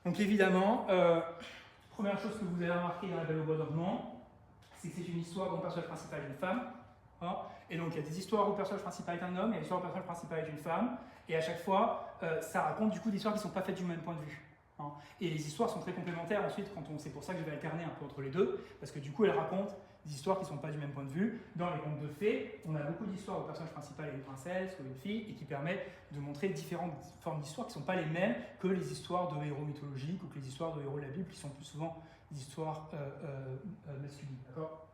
Donc évidemment, première chose que vous avez remarqué dans La Belle au bois dormant, c'est que c'est une histoire dont le personnage principal est une femme. Hein, et donc il y a des histoires où le personnage principal est un homme et des histoires où le personnage principal est une femme. Et à chaque fois, ça raconte du coup des histoires qui ne sont pas faites du même point de vue. Hein. Et les histoires sont très complémentaires ensuite, c'est pour ça que je vais alterner un peu entre les deux, parce que du coup elles racontent des histoires qui ne sont pas du même point de vue. Dans les contes de fées, on a beaucoup d'histoires où le personnage principal est une princesse ou une fille et qui permet de montrer différentes formes d'histoires qui ne sont pas les mêmes que les histoires de héros mythologiques ou que les histoires de héros de la Bible qui sont plus souvent des histoires masculines. D'accord ?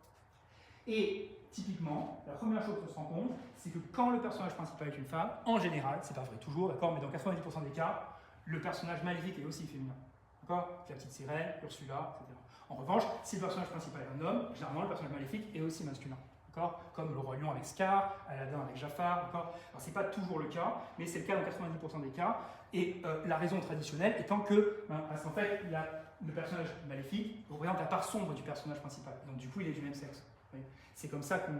Et typiquement, la première chose qu'on se rend compte, c'est que quand le personnage principal est une femme, en général, c'est pas vrai toujours, d'accord, mais dans 90% des cas, le personnage maléfique est aussi féminin. D'accord ? La petite sirène, Ursula, etc. En revanche, si le personnage principal est un homme, généralement le personnage maléfique est aussi masculin. D'accord ? Comme le Roi Lion avec Scar, Aladdin avec Jafar. D'accord ? Alors c'est pas toujours le cas, mais c'est le cas dans 90% des cas. Et la raison traditionnelle étant que, parce qu'en fait, le personnage maléfique représente la part sombre du personnage principal. Donc du coup, il est du même sexe. Oui. C'est comme ça qu'on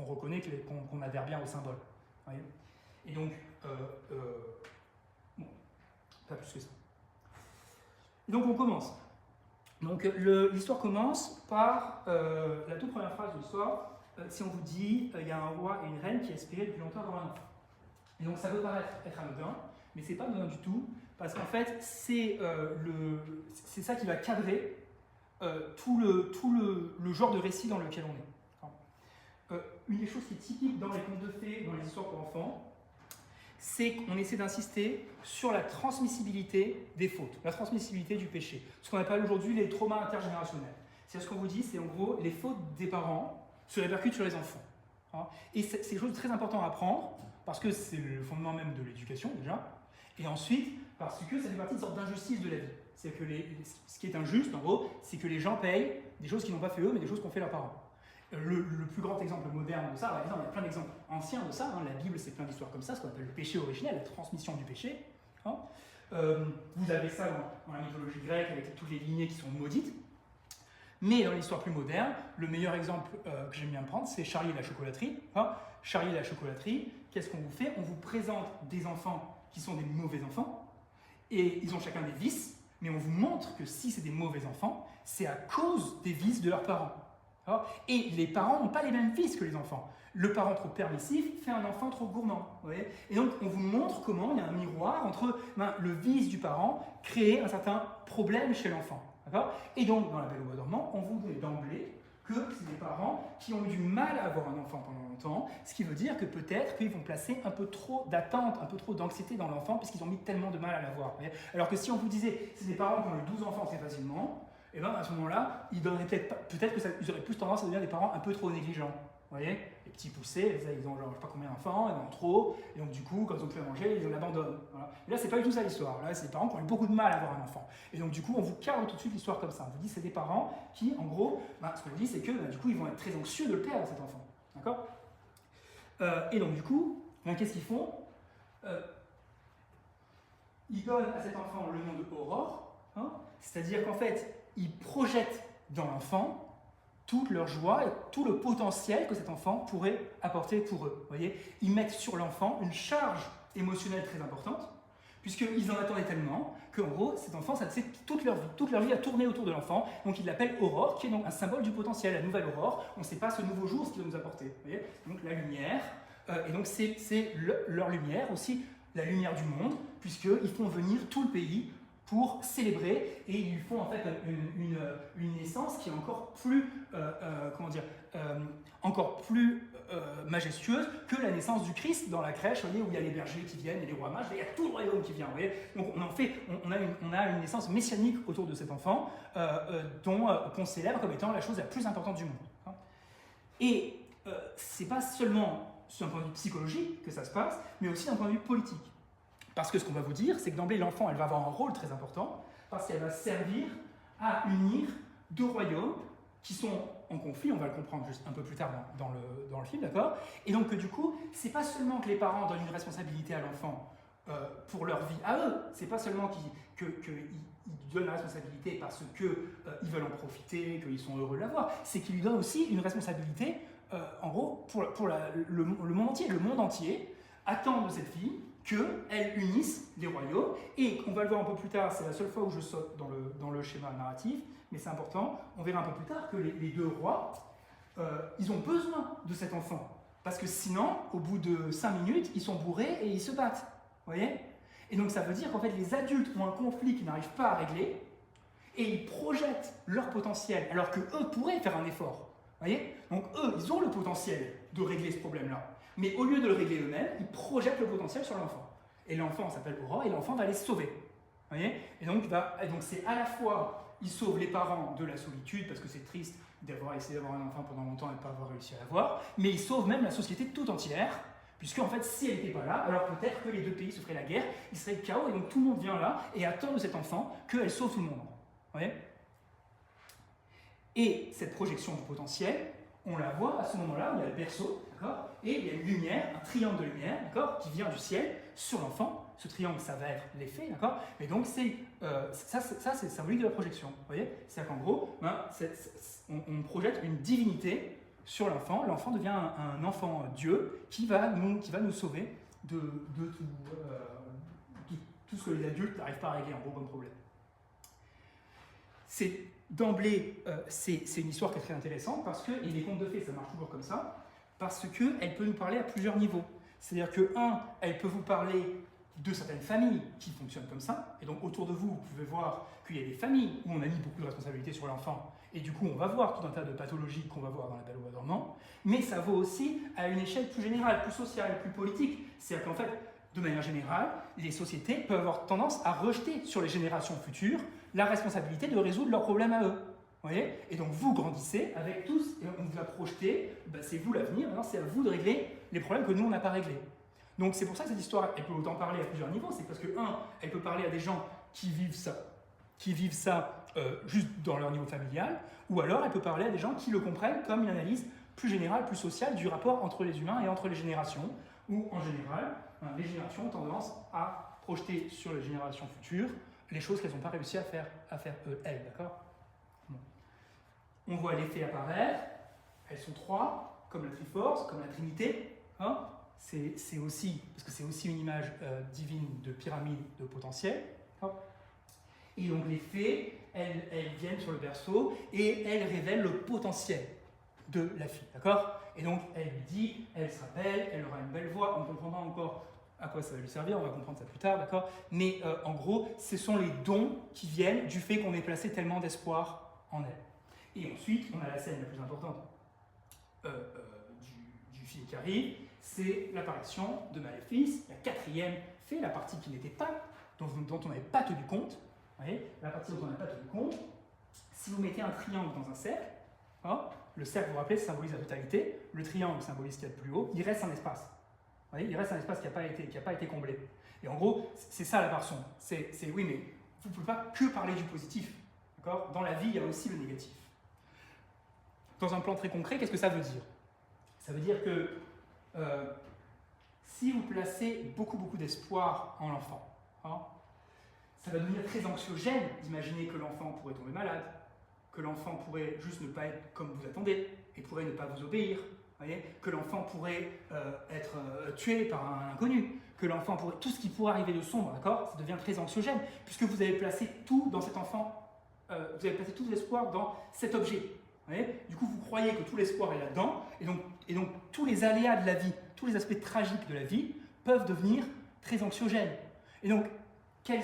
reconnaît, qu'on adhère bien au symbole. Oui. Et donc, bon, pas plus que ça. Et donc on commence. Donc l'histoire commence par la toute première phrase de l'histoire. Si on vous dit, il y a un roi et une reine qui aspiraient depuis longtemps dans un enfant. Et donc ça peut paraître être anodin, mais c'est pas anodin du tout, parce qu'en fait c'est ça qui va cadrer tout le genre de récit dans lequel on est. Une des choses qui est typique dans les contes de fées, dans les histoires pour enfants, c'est qu'on essaie d'insister sur la transmissibilité des fautes, la transmissibilité du péché, ce qu'on appelle aujourd'hui les traumas intergénérationnels. C'est ce qu'on vous dit, c'est en gros les fautes des parents se répercutent sur les enfants. Hein. Et c'est quelque chose de très important à apprendre, parce que c'est le fondement même de l'éducation déjà, et ensuite parce que ça fait partie d'une sorte d'injustice de la vie. C'est que ce qui est injuste, en gros, c'est que les gens payent des choses qu'ils n'ont pas fait eux, mais des choses qu'ont fait leurs parents. Le plus grand exemple moderne de ça, par exemple, il y a plein d'exemples anciens de ça, hein, la Bible c'est plein d'histoires comme ça, ce qu'on appelle le péché originel, la transmission du péché. Hein. Vous avez ça dans la mythologie grecque avec toutes les lignées qui sont maudites. Mais dans l'histoire plus moderne, le meilleur exemple que j'aime bien prendre, c'est Charlie et la chocolaterie. Hein. Charlie et la chocolaterie, qu'est-ce qu'on vous fait ? On vous présente des enfants qui sont des mauvais enfants, et ils ont chacun des vices, mais on vous montre que si c'est des mauvais enfants, c'est à cause des vices de leurs parents. Et les parents n'ont pas les mêmes vices que les enfants. Le parent trop permissif fait un enfant trop gourmand. Vous voyez ? Et donc on vous montre comment il y a un miroir entre le vice du parent crée un certain problème chez l'enfant. Et donc dans La Belle au bois dormant, on vous dit d'emblée que c'est des parents qui ont eu du mal à avoir un enfant pendant longtemps, ce qui veut dire que peut-être qu'ils vont placer un peu trop d'attente, un peu trop d'anxiété dans l'enfant puisqu'ils ont mis tellement de mal à l'avoir. Alors que si on vous disait c'est des parents qui ont eu 12 enfants très facilement, et bien à ce moment-là, ils donneraient peut-être qu'ils auraient plus tendance à devenir des parents un peu trop négligents. Vous voyez ? Les petits poussés, ils ont genre, je sais pas combien d'enfants, ils en ont trop, et donc du coup, quand ils ont plus à manger, ils l'abandonnent. Voilà. Et là, c'est pas du tout ça l'histoire. Là, c'est des parents qui ont eu beaucoup de mal à avoir un enfant. Et donc du coup, on vous cadre tout de suite l'histoire comme ça. On vous dit c'est des parents qui, en gros, ce qu'on vous dit, c'est que du coup, ils vont être très anxieux de le perdre, cet enfant. D'accord ? Et donc du coup, qu'est-ce qu'ils font ? Ils donnent à cet enfant le nom de Aurore, hein, c'est-à-dire qu'en fait, ils projettent dans l'enfant toute leur joie et tout le potentiel que cet enfant pourrait apporter pour eux. Vous voyez ? Ils mettent sur l'enfant une charge émotionnelle très importante, puisqu'ils en attendaient tellement qu'en gros, cet enfant, ça toute leur vie a tourné autour de l'enfant, donc ils l'appellent Aurore, qui est donc un symbole du potentiel, la nouvelle Aurore. On ne sait pas ce nouveau jour ce qu'il va nous apporter. Vous voyez ? Donc la lumière, et donc c'est leur lumière aussi, la lumière du monde, puisqu'ils font venir tout le pays pour célébrer, et ils font en fait une naissance qui est encore plus, encore plus majestueuse que la naissance du Christ dans la crèche, vous voyez, où il y a les bergers qui viennent et les rois mages, et il y a tout le royaume qui vient. Vous voyez. Donc on a une naissance messianique autour de cet enfant qu'on célèbre comme étant la chose la plus importante du monde. Hein. Et c'est pas seulement d'un point de vue psychologique que ça se passe, mais aussi d'un point de vue politique. Parce que ce qu'on va vous dire, c'est que d'emblée, l'enfant, elle va avoir un rôle très important, parce qu'elle va servir à unir deux royaumes qui sont en conflit, on va le comprendre juste un peu plus tard dans le film, d'accord ? Et donc, du coup, c'est pas seulement que les parents donnent une responsabilité à l'enfant pour leur vie à eux, c'est pas seulement qu'ils donnent la responsabilité parce qu'ils veulent en profiter, qu'ils sont heureux de l'avoir, c'est qu'ils lui donnent aussi une responsabilité, en gros, pour le monde entier. Le monde entier attend de cette fille qu'elles unissent les royaumes. Et on va le voir un peu plus tard, c'est la seule fois où je saute dans le schéma narratif, mais c'est important, on verra un peu plus tard que les deux rois, ils ont besoin de cet enfant. Parce que sinon, au bout de 5 minutes, ils sont bourrés et ils se battent. Vous voyez? Et donc ça veut dire qu'en fait, les adultes ont un conflit qu'ils n'arrivent pas à régler, et ils projettent leur potentiel, alors qu'eux pourraient faire un effort. Vous voyez? Donc eux, ils ont le potentiel de régler ce problème-là. Mais au lieu de le régler eux-mêmes, ils projettent le potentiel sur l'enfant. Et l'enfant s'appelle Aurore, et l'enfant va les sauver. Vous voyez? Et donc c'est à la fois, il sauve les parents de la solitude, parce que c'est triste d'avoir essayé d'avoir un enfant pendant longtemps et de ne pas avoir réussi à l'avoir, mais il sauve même la société tout entière, puisque en fait, si elle n'était pas là, alors peut-être que les deux pays se feraient la guerre, il serait le chaos, et donc tout le monde vient là et attend de cet enfant qu'elle sauve tout le monde. Vous voyez? Et cette projection du potentiel, on la voit à ce moment-là où il y a le berceau, d'accord, et il y a une lumière, un triangle de lumière, d'accord, qui vient du ciel sur l'enfant. Ce triangle, ça va être l'effet, d'accord. Et donc ça c'est symbolique de la projection. Vous voyez, c'est-à-dire qu'en gros, on projette une divinité sur l'enfant. L'enfant devient un enfant Dieu qui va nous sauver de tout ce que les adultes n'arrivent pas à régler en gros comme problème. D'emblée, c'est une histoire qui est très intéressante parce que, et les contes de fées, ça marche toujours comme ça, parce qu'elle peut nous parler à plusieurs niveaux. C'est-à-dire que, elle peut vous parler de certaines familles qui fonctionnent comme ça, et donc autour de vous, vous pouvez voir qu'il y a des familles où on a mis beaucoup de responsabilités sur l'enfant, et du coup, on va voir tout un tas de pathologies qu'on va voir dans La Belle au bois dormant, mais ça vaut aussi à une échelle plus générale, plus sociale, plus politique. C'est-à-dire qu'en fait, de manière générale, les sociétés peuvent avoir tendance à rejeter sur les générations futures la responsabilité de résoudre leurs problèmes à eux. Vous voyez? Et donc vous grandissez avec tous, et on vous a projeté, c'est vous l'avenir, maintenant c'est à vous de régler les problèmes que nous on n'a pas réglés. Donc c'est pour ça que cette histoire, elle peut autant parler à plusieurs niveaux, c'est parce que, elle peut parler à des gens qui vivent ça juste dans leur niveau familial, ou alors elle peut parler à des gens qui le comprennent comme une analyse plus générale, plus sociale du rapport entre les humains et entre les générations, où en général, les générations ont tendance à projeter sur les générations futures les choses qu'elles n'ont pas réussi à faire elles, d'accord? Bon. On voit les fées apparaître, elles sont 3, comme la Triforce, comme la Trinité, hein? C'est aussi, parce que c'est aussi une image divine de pyramide de potentiel. D'accord? Et donc les fées, elles viennent sur le berceau et elles révèlent le potentiel de la fille, d'accord? Et donc elle lui dit, elle sera belle, elle aura une belle voix, on comprendra encore à quoi ça va lui servir, on va comprendre ça plus tard, d'accord? Mais en gros, ce sont les dons qui viennent du fait qu'on ait placé tellement d'espoir en elle. Et ensuite, on a la scène la plus importante du film qui arrive, c'est l'apparition de Maléfice, la 4e fée, la partie qui n'était pas, dont on n'avait pas tenu compte. Vous voyez, la partie dont on n'a pas tenu compte, si vous mettez un triangle dans un cercle, hein, le cercle, vous vous rappelez, symbolise la totalité, le triangle symbolise ce qu'il y a de plus haut, il reste un espace. Vous voyez, il reste un espace qui n'a pas été comblé. Et en gros, c'est ça la part sombre. Oui, mais vous ne pouvez pas que parler du positif. D'accord? Dans la vie, il y a aussi le négatif. Dans un plan très concret, qu'est-ce que ça veut dire? Ça veut dire que si vous placez beaucoup d'espoir en l'enfant, hein, ça va devenir très anxiogène d'imaginer que l'enfant pourrait tomber malade, que l'enfant pourrait juste ne pas être comme vous attendez et pourrait ne pas vous obéir, voyez, que l'enfant pourrait être tué par un inconnu, que l'enfant pourrait... Tout ce qui pourrait arriver de sombre, d'accord? Ça devient très anxiogène, puisque vous avez placé tout dans cet enfant, vous avez placé tout l'espoir dans cet objet. Voyez, du coup, vous croyez que tout l'espoir est là-dedans, et donc tous les aléas de la vie, tous les aspects tragiques de la vie peuvent devenir très anxiogènes. Et donc, quelle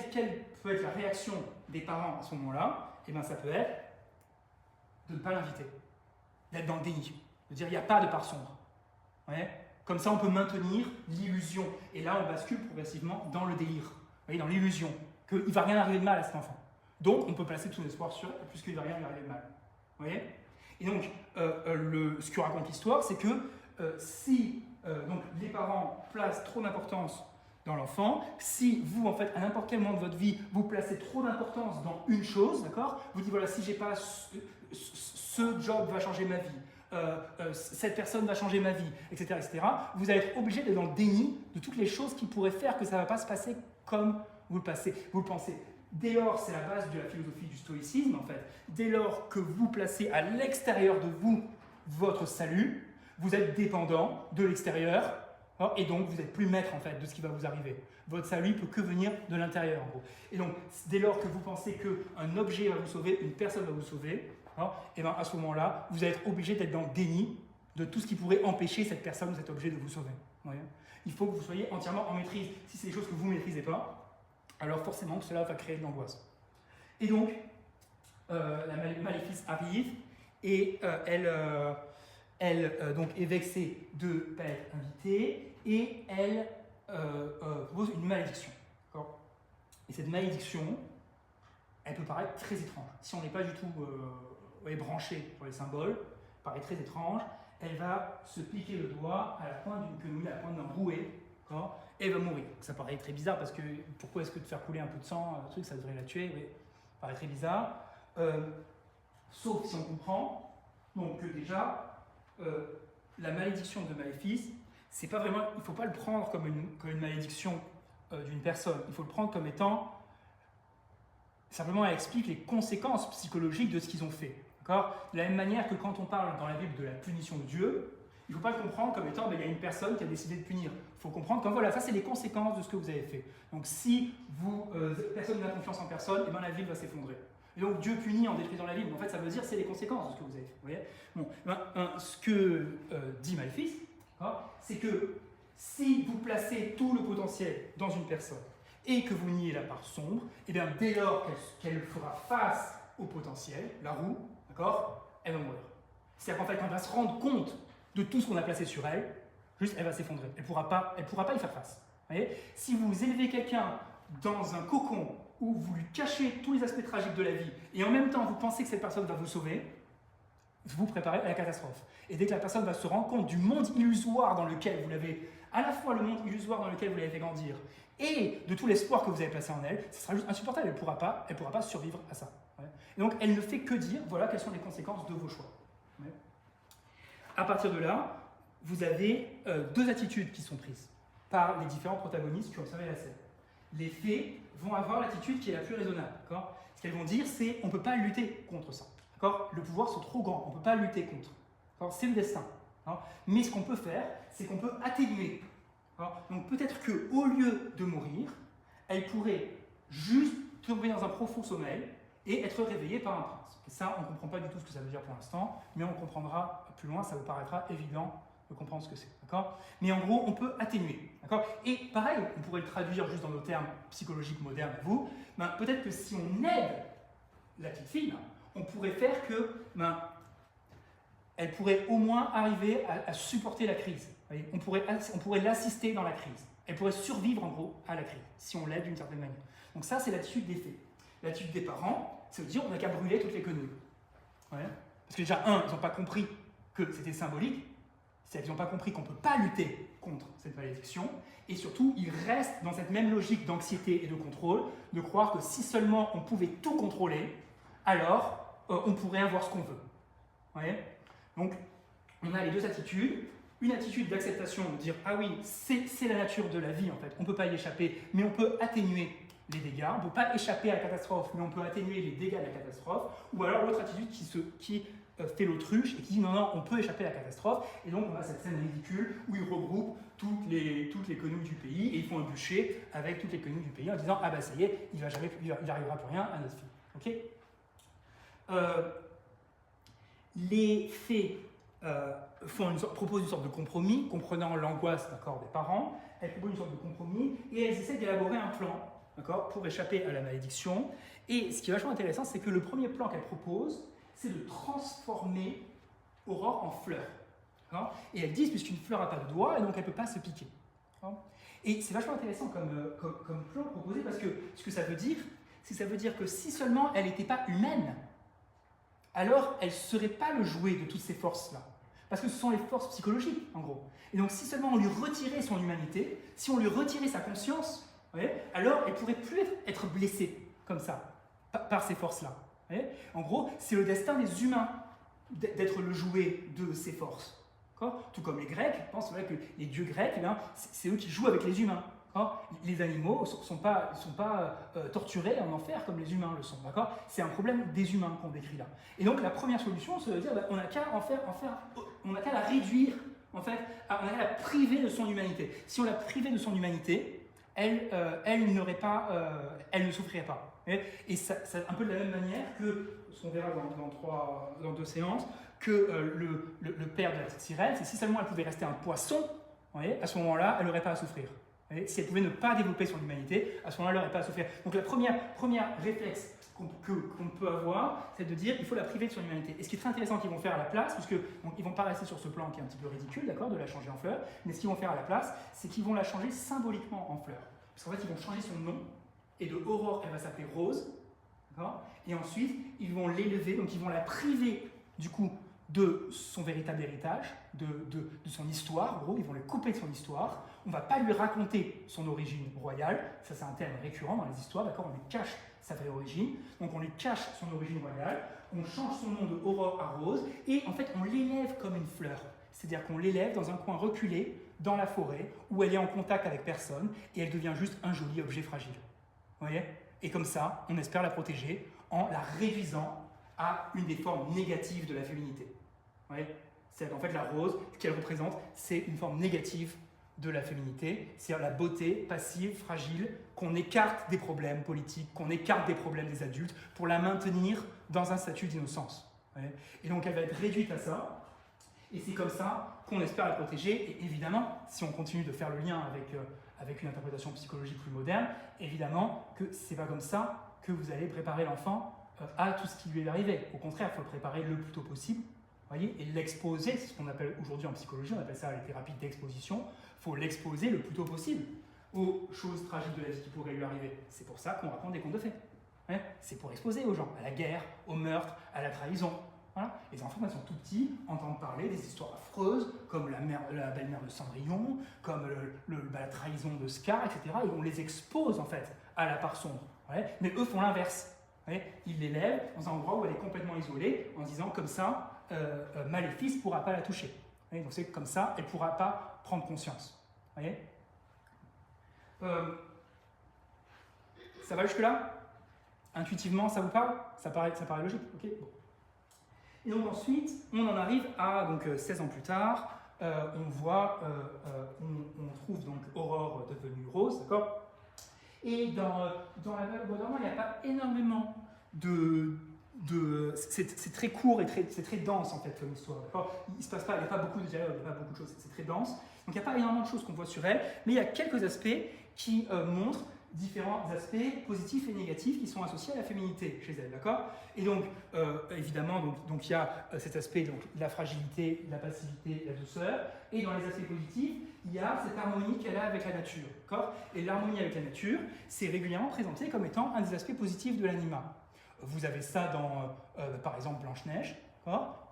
peut être la réaction des parents à ce moment-là? Eh bien, ça peut être de ne pas l'inviter, d'être dans le déni, de dire il n'y a pas de part sombre. Voyez, comme ça, on peut maintenir l'illusion. Et là, on bascule progressivement dans le délire, voyez, dans l'illusion, qu'il ne va rien arriver de mal à cet enfant. Donc, on peut placer tout l'espoir sur elle, puisqu'il ne va rien lui arriver de mal. Voyez? Et donc, ce que raconte l'histoire, c'est que si donc les parents placent trop d'importance dans l'enfant, si vous, en fait, à n'importe quel moment de votre vie, vous placez trop d'importance dans une chose, d'accord? Vous dites, voilà, si j'ai pas ce job va changer ma vie, cette personne va changer ma vie, etc., etc., vous allez être obligé d'être dans le déni de toutes les choses qui pourraient faire que ça ne va pas se passer comme vous le pensez. Dès lors, c'est la base de la philosophie du stoïcisme, en fait. Dès lors que vous placez à l'extérieur de vous votre salut, vous êtes dépendant de l'extérieur, Et donc, vous n'êtes plus maître en fait de ce qui va vous arriver. Votre salut peut que venir de l'intérieur en gros. Et donc, dès lors que vous pensez qu'un objet va vous sauver, une personne va vous sauver, et bien à ce moment-là, vous allez être obligé d'être dans le déni de tout ce qui pourrait empêcher cette personne ou cet objet de vous sauver. Il faut que vous soyez entièrement en maîtrise. Si c'est des choses que vous ne maîtrisez pas, alors forcément cela va créer de l'angoisse. Et donc, la maléfice arrive et elle donc est vexée de ne pas être invitée et elle propose une malédiction. Et cette malédiction, elle peut paraître très étrange. Si on n'est pas du tout branché sur les symboles, elle paraît très étrange. Elle va se piquer le doigt à la pointe d'une quenouille, à la pointe d'un rouet, et elle va mourir. Ça paraît très bizarre parce que pourquoi est-ce que de faire couler un peu de sang, un truc, ça devrait la tuer, oui. Ça paraît très bizarre. Sauf si on comprend donc, que déjà, la malédiction de Maléfice, c'est pas vraiment, il ne faut pas le prendre comme une malédiction d'une personne. Il faut le prendre comme étant, simplement elle explique les conséquences psychologiques de ce qu'ils ont fait. De la même manière que quand on parle dans la Bible de la punition de Dieu, il ne faut pas le comprendre comme étant, il y a une personne qui a décidé de punir. Il faut comprendre comme voilà, ça c'est les conséquences de ce que vous avez fait. Donc si personne n'a confiance en personne, et bien la ville va s'effondrer. Et donc Dieu punit en détruisant la ville, mais en fait ça veut dire c'est les conséquences de ce que vous avez fait. Vous voyez bon, ce que dit Maléfice, c'est que si vous placez tout le potentiel dans une personne et que vous niez la part sombre, et bien dès lors qu'elle fera face au potentiel, la roue, elle va mourir. C'est-à-dire qu'en fait, quand elle va se rendre compte de tout ce qu'on a placé sur elle, juste elle va s'effondrer. Elle ne pourra pas y faire face. Vous voyez, si vous élevez quelqu'un dans un cocon où vous lui cachez tous les aspects tragiques de la vie et en même temps vous pensez que cette personne va vous sauver, vous préparez à la catastrophe. Et dès que la personne va se rendre compte du monde illusoire dans lequel vous l'avez, à la fois le monde illusoire dans lequel vous l'avez fait grandir et de tout l'espoir que vous avez placé en elle, ce sera juste insupportable. Elle ne pourra pas survivre à ça. Et donc, elle ne fait que dire, voilà quelles sont les conséquences de vos choix. À partir de là, vous avez deux attitudes qui sont prises par les différents protagonistes qui ont observé la scène. Les fées vont avoir l'attitude qui est la plus raisonnable. Ce qu'elles vont dire, c'est on ne peut pas lutter contre ça. Le pouvoir sont trop grands, on ne peut pas lutter contre. C'est le destin. Mais ce qu'on peut faire, c'est qu'on peut atténuer. Donc peut-être qu'au lieu de mourir, elle pourrait juste tomber dans un profond sommeil et être réveillée par un prince. Et ça, on ne comprend pas du tout ce que ça veut dire pour l'instant, mais on comprendra plus loin, ça vous paraîtra évident de comprendre ce que c'est. Mais en gros, on peut atténuer. Et pareil, on pourrait le traduire juste dans nos termes psychologiques modernes à vous, peut-être que si on aide la petite fille, on pourrait faire que elle pourrait au moins arriver à supporter la crise. On pourrait l'assister dans la crise. Elle pourrait survivre en gros à la crise, si on l'aide d'une certaine manière. Donc ça, c'est l'attitude des fées. L'attitude des parents, c'est de dire on n'a qu'à brûler toutes les quenouilles. Parce que déjà, ils n'ont pas compris que c'était symbolique, c'est-à-dire qu'ils n'ont pas compris qu'on ne peut pas lutter contre cette malédiction, et surtout, ils restent dans cette même logique d'anxiété et de contrôle, de croire que si seulement on pouvait tout contrôler, alors on pourrait avoir ce qu'on veut. Donc, on a les deux attitudes. Une attitude d'acceptation, de dire ah oui, c'est la nature de la vie en fait, on ne peut pas y échapper, mais on peut atténuer les dégâts, on ne peut pas échapper à la catastrophe, mais on peut atténuer les dégâts de la catastrophe, ou alors l'autre attitude qui fait l'autruche et qui dit non, on peut échapper à la catastrophe, et donc on a cette scène ridicule où ils regroupent toutes les quenouilles du pays et ils font un bûcher avec toutes les quenouilles du pays en disant ah bah ça y est, il n'arrivera plus rien à notre fille. Les fées proposent une sorte de compromis, comprenant l'angoisse des parents. Elles proposent une sorte de compromis et elles essaient d'élaborer un plan pour échapper à la malédiction. Et ce qui est vachement intéressant, c'est que le premier plan qu'elles proposent, c'est de transformer Aurore en fleur. Et elles disent, puisqu'une fleur n'a pas de doigts, et donc elle ne peut pas se piquer. Et c'est vachement intéressant comme plan proposé, parce que ce que ça veut dire, c'est que ça veut dire que si seulement elle n'était pas humaine, alors elle ne serait pas le jouet de toutes ces forces-là. Parce que ce sont les forces psychologiques, en gros. Et donc, si seulement on lui retirait son humanité, si on lui retirait sa conscience, alors elle ne pourrait plus être blessée comme ça, par ces forces-là. En gros, c'est le destin des humains d'être le jouet de ces forces. Tout comme les Grecs, pensent que les dieux grecs, c'est eux qui jouent avec les humains. Les animaux ne sont pas torturés en enfer comme les humains le sont. C'est un problème des humains qu'on décrit là. Et donc la première solution, c'est de dire on n'a qu'à la réduire en fait, on allait la priver de son humanité. Si on la privait de son humanité, elle ne souffrirait pas. Et c'est un peu de la même manière que, ce qu'on verra dans 2 séances, que le père de la petite sirène, c'est si seulement elle pouvait rester un poisson, à ce moment-là, elle n'aurait pas à souffrir. Si elle pouvait ne pas développer son humanité, à ce moment-là, elle n'aurait pas à souffrir. Donc la première réflexe qu'on peut avoir, c'est de dire qu'il faut la priver de son humanité. Et ce qui est très intéressant qu'ils vont faire à la place, puisque donc, ils ne vont pas rester sur ce plan qui est un petit peu ridicule, d'accord, de la changer en fleur, mais ce qu'ils vont faire à la place, c'est qu'ils vont la changer symboliquement en fleur. Parce qu'en fait, ils vont changer son nom, et de Aurore, elle va s'appeler Rose, d'accord, et ensuite, ils vont l'élever, donc ils vont la priver, du coup, de son véritable héritage, de son histoire, en gros, ils vont le couper de son histoire. On ne va pas lui raconter son origine royale, ça c'est un terme récurrent dans les histoires, d'accord, on lui cache sa vraie origine, donc on lui cache son origine royale, on change son nom de Aurore à Rose, et en fait on l'élève comme une fleur, c'est-à-dire qu'on l'élève dans un coin reculé, dans la forêt, où elle est en contact avec personne, et elle devient juste un joli objet fragile. Vous voyez? Et comme ça, on espère la protéger en la réduisant à une des formes négatives de la féminité. C'est-à-dire qu'en fait, la rose, ce qu'elle représente, c'est une forme négative de la féminité, c'est-à-dire la beauté passive, fragile, qu'on écarte des problèmes politiques, qu'on écarte des problèmes des adultes, pour la maintenir dans un statut d'innocence. Et donc, elle va être réduite à ça, et c'est comme ça qu'on espère la protéger. Et évidemment, si on continue de faire le lien avec une interprétation psychologique plus moderne, évidemment que c'est pas comme ça que vous allez préparer l'enfant à tout ce qui lui est arrivé. Au contraire, il faut le préparer le plus tôt possible, voyez, et l'exposer, c'est ce qu'on appelle aujourd'hui en psychologie, on appelle ça les thérapies d'exposition. Il faut l'exposer le plus tôt possible aux choses tragiques de la vie qui pourraient lui arriver. C'est pour ça qu'on raconte des contes de fées. C'est pour exposer aux gens, à la guerre, au meurtre, à la trahison. Voilà. Les enfants, quand ils sont tout petits, entendent parler des histoires affreuses, comme la belle-mère de Cendrillon, comme la trahison de Scar, etc. Et on les expose en fait à la part sombre. Mais eux font l'inverse. Ils l'élèvent dans un endroit où elle est complètement isolée, en disant comme ça, Maléfice ne pourra pas la toucher. Donc c'est comme ça, elle ne pourra pas prendre conscience. Voyez, ça va jusque-là? Intuitivement, ça vous parle? Ça paraît logique, ok, bon. Et donc ensuite, on en arrive à, donc 16 ans plus tard, on trouve donc Aurore devenue Rose, d'accord? Et dans la nouvelle Bois dormant, il n'y a pas énormément c'est très court et c'est très dense en fait comme histoire, d'accord? Il n'y a pas beaucoup de dialogue, il n'y a pas beaucoup de choses, c'est très dense. Donc il n'y a pas énormément de choses qu'on voit sur elle, mais il y a quelques aspects qui montrent différents aspects positifs et négatifs qui sont associés à la féminité chez elle, d'accord? Et donc, évidemment, donc il y a cet aspect, donc la fragilité, la passivité, la douceur, et dans les aspects positifs, il y a cette harmonie qu'elle a avec la nature, d'accord? Et l'harmonie avec la nature, c'est régulièrement présenté comme étant un des aspects positifs de l'anima. Vous avez ça dans, par exemple, Blanche-Neige,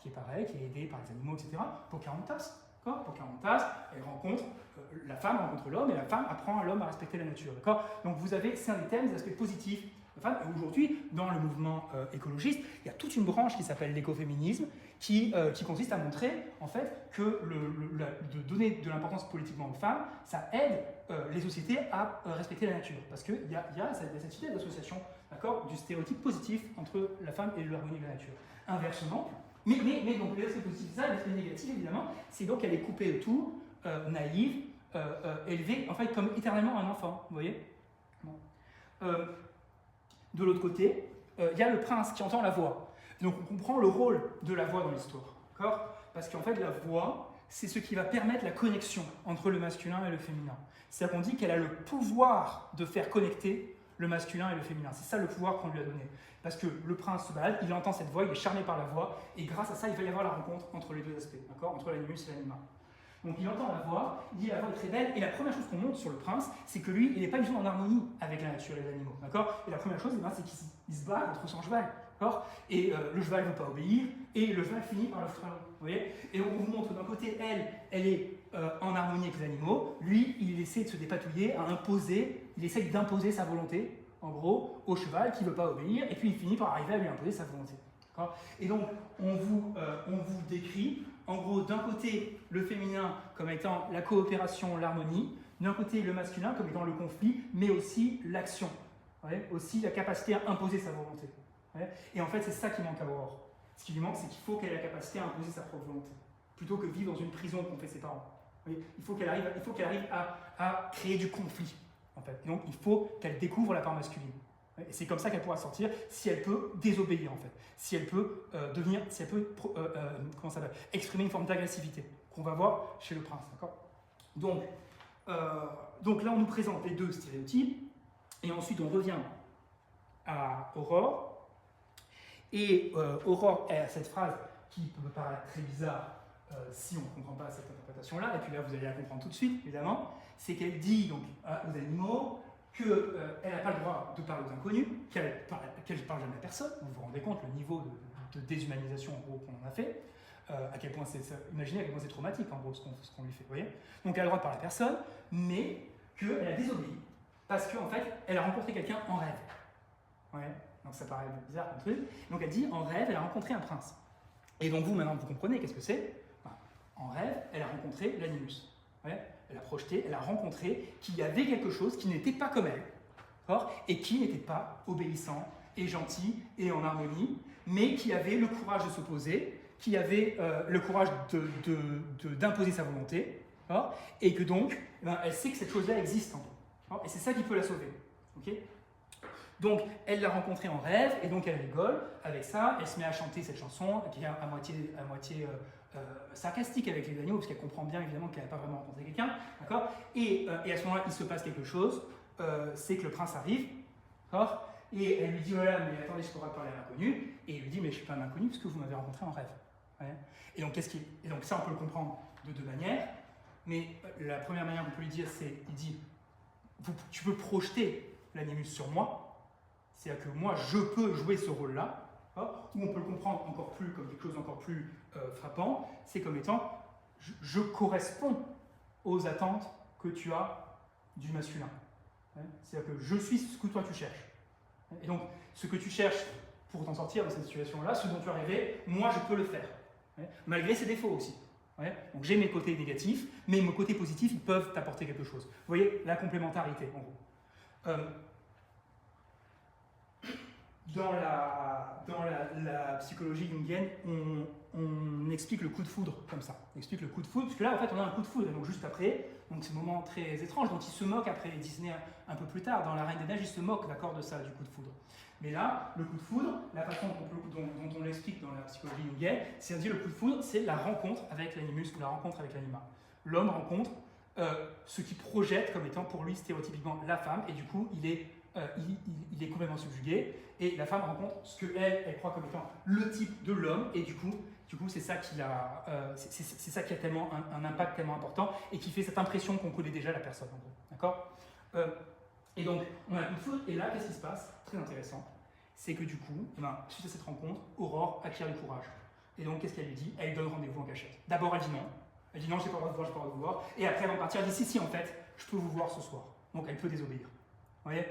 qui est pareil, qui est aidée par les animaux, etc. Pocahontas, Pocahontas, elle rencontre, la femme rencontre l'homme et la femme apprend à l'homme à respecter la nature. Donc vous avez, c'est un des thèmes, des aspects positifs de la femme. Et aujourd'hui, dans le mouvement écologiste, il y a toute une branche qui s'appelle l'écoféminisme qui consiste à montrer en fait que de donner de l'importance politiquement aux femmes, ça aide les sociétés à respecter la nature. Parce qu'il y a cette idée d'association, du stéréotype positif entre la femme et l'harmonie de la nature. Inversement, mais donc les aspects positifs, ça, l'aspect négatif évidemment, c'est donc qu'elle est coupée de tout, naïve, élevée, en fait comme éternellement un enfant, vous voyez. Bon. De l'autre côté, il y a le prince qui entend la voix. Donc on comprend le rôle de la voix dans l'histoire, d'accord? Parce qu'en fait la voix, c'est ce qui va permettre la connexion entre le masculin et le féminin. C'est-à-dire qu'on dit qu'elle a le pouvoir de faire connecter le masculin et le féminin. C'est ça le pouvoir qu'on lui a donné. Parce que le prince se balade, il entend cette voix, il est charmé par la voix, et grâce à ça, il va y avoir la rencontre entre les deux aspects, d'accord? Entre l'animus et l'anima. Donc il entend la voix, il dit la voix est très belle, et la première chose qu'on montre sur le prince, c'est que lui, il n'est pas du tout en harmonie avec la nature et les animaux, d'accord? Et la première chose, c'est qu'il se bat contre son cheval, d'accord? Et le cheval ne veut pas obéir, et le cheval finit par le frein, vous voyez? Et on vous montre d'un côté, elle est en harmonie avec les animaux, lui, il essaie de se dépatouiller, il essaie d'imposer sa volonté, en gros, au cheval qui ne veut pas obéir, et puis il finit par arriver à lui imposer sa volonté. Et donc, on vous décrit, en gros, d'un côté, le féminin comme étant la coopération, l'harmonie, d'un côté, le masculin comme étant le conflit, mais aussi l'action, aussi la capacité à imposer sa volonté. Et en fait, c'est ça qui manque à Aurore. Ce qui lui manque, c'est qu'il faut qu'elle ait la capacité à imposer sa propre volonté. plutôt que vivre dans une prison qu'ont fait ses parents. Vous voyez, il faut qu'elle arrive à créer du conflit, en fait. Donc il faut qu'elle découvre la part masculine. Et c'est comme ça qu'elle pourra sortir si elle peut désobéir, en fait. Si elle peut exprimer une forme d'agressivité qu'on va voir chez le prince, d'accord ? Donc là, on nous présente les deux stéréotypes, et ensuite on revient à Aurore. Et Aurore a cette phrase qui peut paraître très bizarre si on ne comprend pas cette interprétation-là, et puis là vous allez la comprendre tout de suite, évidemment, c'est qu'elle dit donc aux animaux qu'elle n'a pas le droit de parler aux inconnus, qu'elle ne parle jamais à personne. Vous vous rendez compte le niveau de déshumanisation en gros qu'on en a fait, à quel point imaginez à quel point c'est traumatique en gros ce qu'on lui fait, vous voyez. Donc elle a le droit de parler à personne, mais qu'elle a désobéi parce qu'en fait elle a rencontré quelqu'un en rêve. Ouais. Donc ça paraît bizarre comme truc. Donc elle dit en rêve elle a rencontré un prince. Et donc vous maintenant vous comprenez qu'est-ce que c'est. En rêve elle a rencontré l'animus. Ouais. Elle a projeté, elle a rencontré qu'il y avait quelque chose qui n'était pas comme elle, et qui n'était pas obéissant et gentil et en harmonie, mais qui avait le courage de s'opposer, qui avait le courage d'imposer sa volonté, et que donc, elle sait que cette chose-là existe en elle, et c'est ça qui peut la sauver. Okay, donc, elle l'a rencontré en rêve, et donc elle rigole avec ça, elle se met à chanter cette chanson, qui est à moitié sarcastique avec les animaux, parce qu'elle comprend bien évidemment qu'elle n'a pas vraiment rencontré quelqu'un, d'accord ? Et à ce moment-là, il se passe quelque chose, c'est que le prince arrive, d'accord ? Et elle lui dit, voilà, mais attendez, je pourrais parler à l'inconnu, et il lui dit, mais je ne suis pas un inconnu, parce que vous m'avez rencontré en rêve. Ouais. Et donc ça, on peut le comprendre de deux manières, mais la première manière qu'on peut lui dire, c'est, il dit, tu peux projeter l'animus sur moi, c'est-à-dire que moi, je peux jouer ce rôle-là, ou on peut le comprendre encore plus comme quelque chose d'encore plus frappant, c'est comme étant, je corresponds aux attentes que tu as du masculin. C'est-à-dire que je suis ce que toi tu cherches. Et donc, ce que tu cherches pour t'en sortir de cette situation-là, ce dont tu es arrivé, moi je peux le faire. Malgré ses défauts aussi. Donc j'ai mes côtés négatifs, mais mes côtés positifs, ils peuvent t'apporter quelque chose. Vous voyez, la complémentarité, en gros. Dans la psychologie jungienne, on explique le coup de foudre comme ça. On explique le coup de foudre, parce que là, en fait, on a un coup de foudre, et donc juste après, donc c'est un moment très étrange, dont il se moque après Disney un peu plus tard. Dans La Reine des Neiges, il se moque, d'accord, de ça, du coup de foudre. Mais là, le coup de foudre, la façon dont on l'explique dans la psychologie jungienne, c'est-à-dire le coup de foudre, c'est la rencontre avec l'animus ou la rencontre avec l'anima. L'homme rencontre ce qui projette comme étant pour lui stéréotypiquement la femme, et du coup, il est complètement subjugué, et la femme rencontre ce qu'elle croit comme étant le type de l'homme, et du coup c'est ça qui a tellement un impact tellement important, et qui fait cette impression qu'on connaît déjà la personne, en gros. D'accord ? Et donc, on a un coup de foudre, et là, qu'est-ce qui se passe ? Très intéressant, c'est que du coup, suite à cette rencontre, Aurore acquiert du courage. Et donc, qu'est-ce qu'elle lui dit ? Elle donne rendez-vous en cachette. D'abord, elle dit non. Elle dit non, j'ai pas le droit de vous voir, j'ai pas le droit de vous voir. Et après, avant de partir, elle dit si, en fait, je peux vous voir ce soir. Donc, elle peut désobéir. Vous voyez ?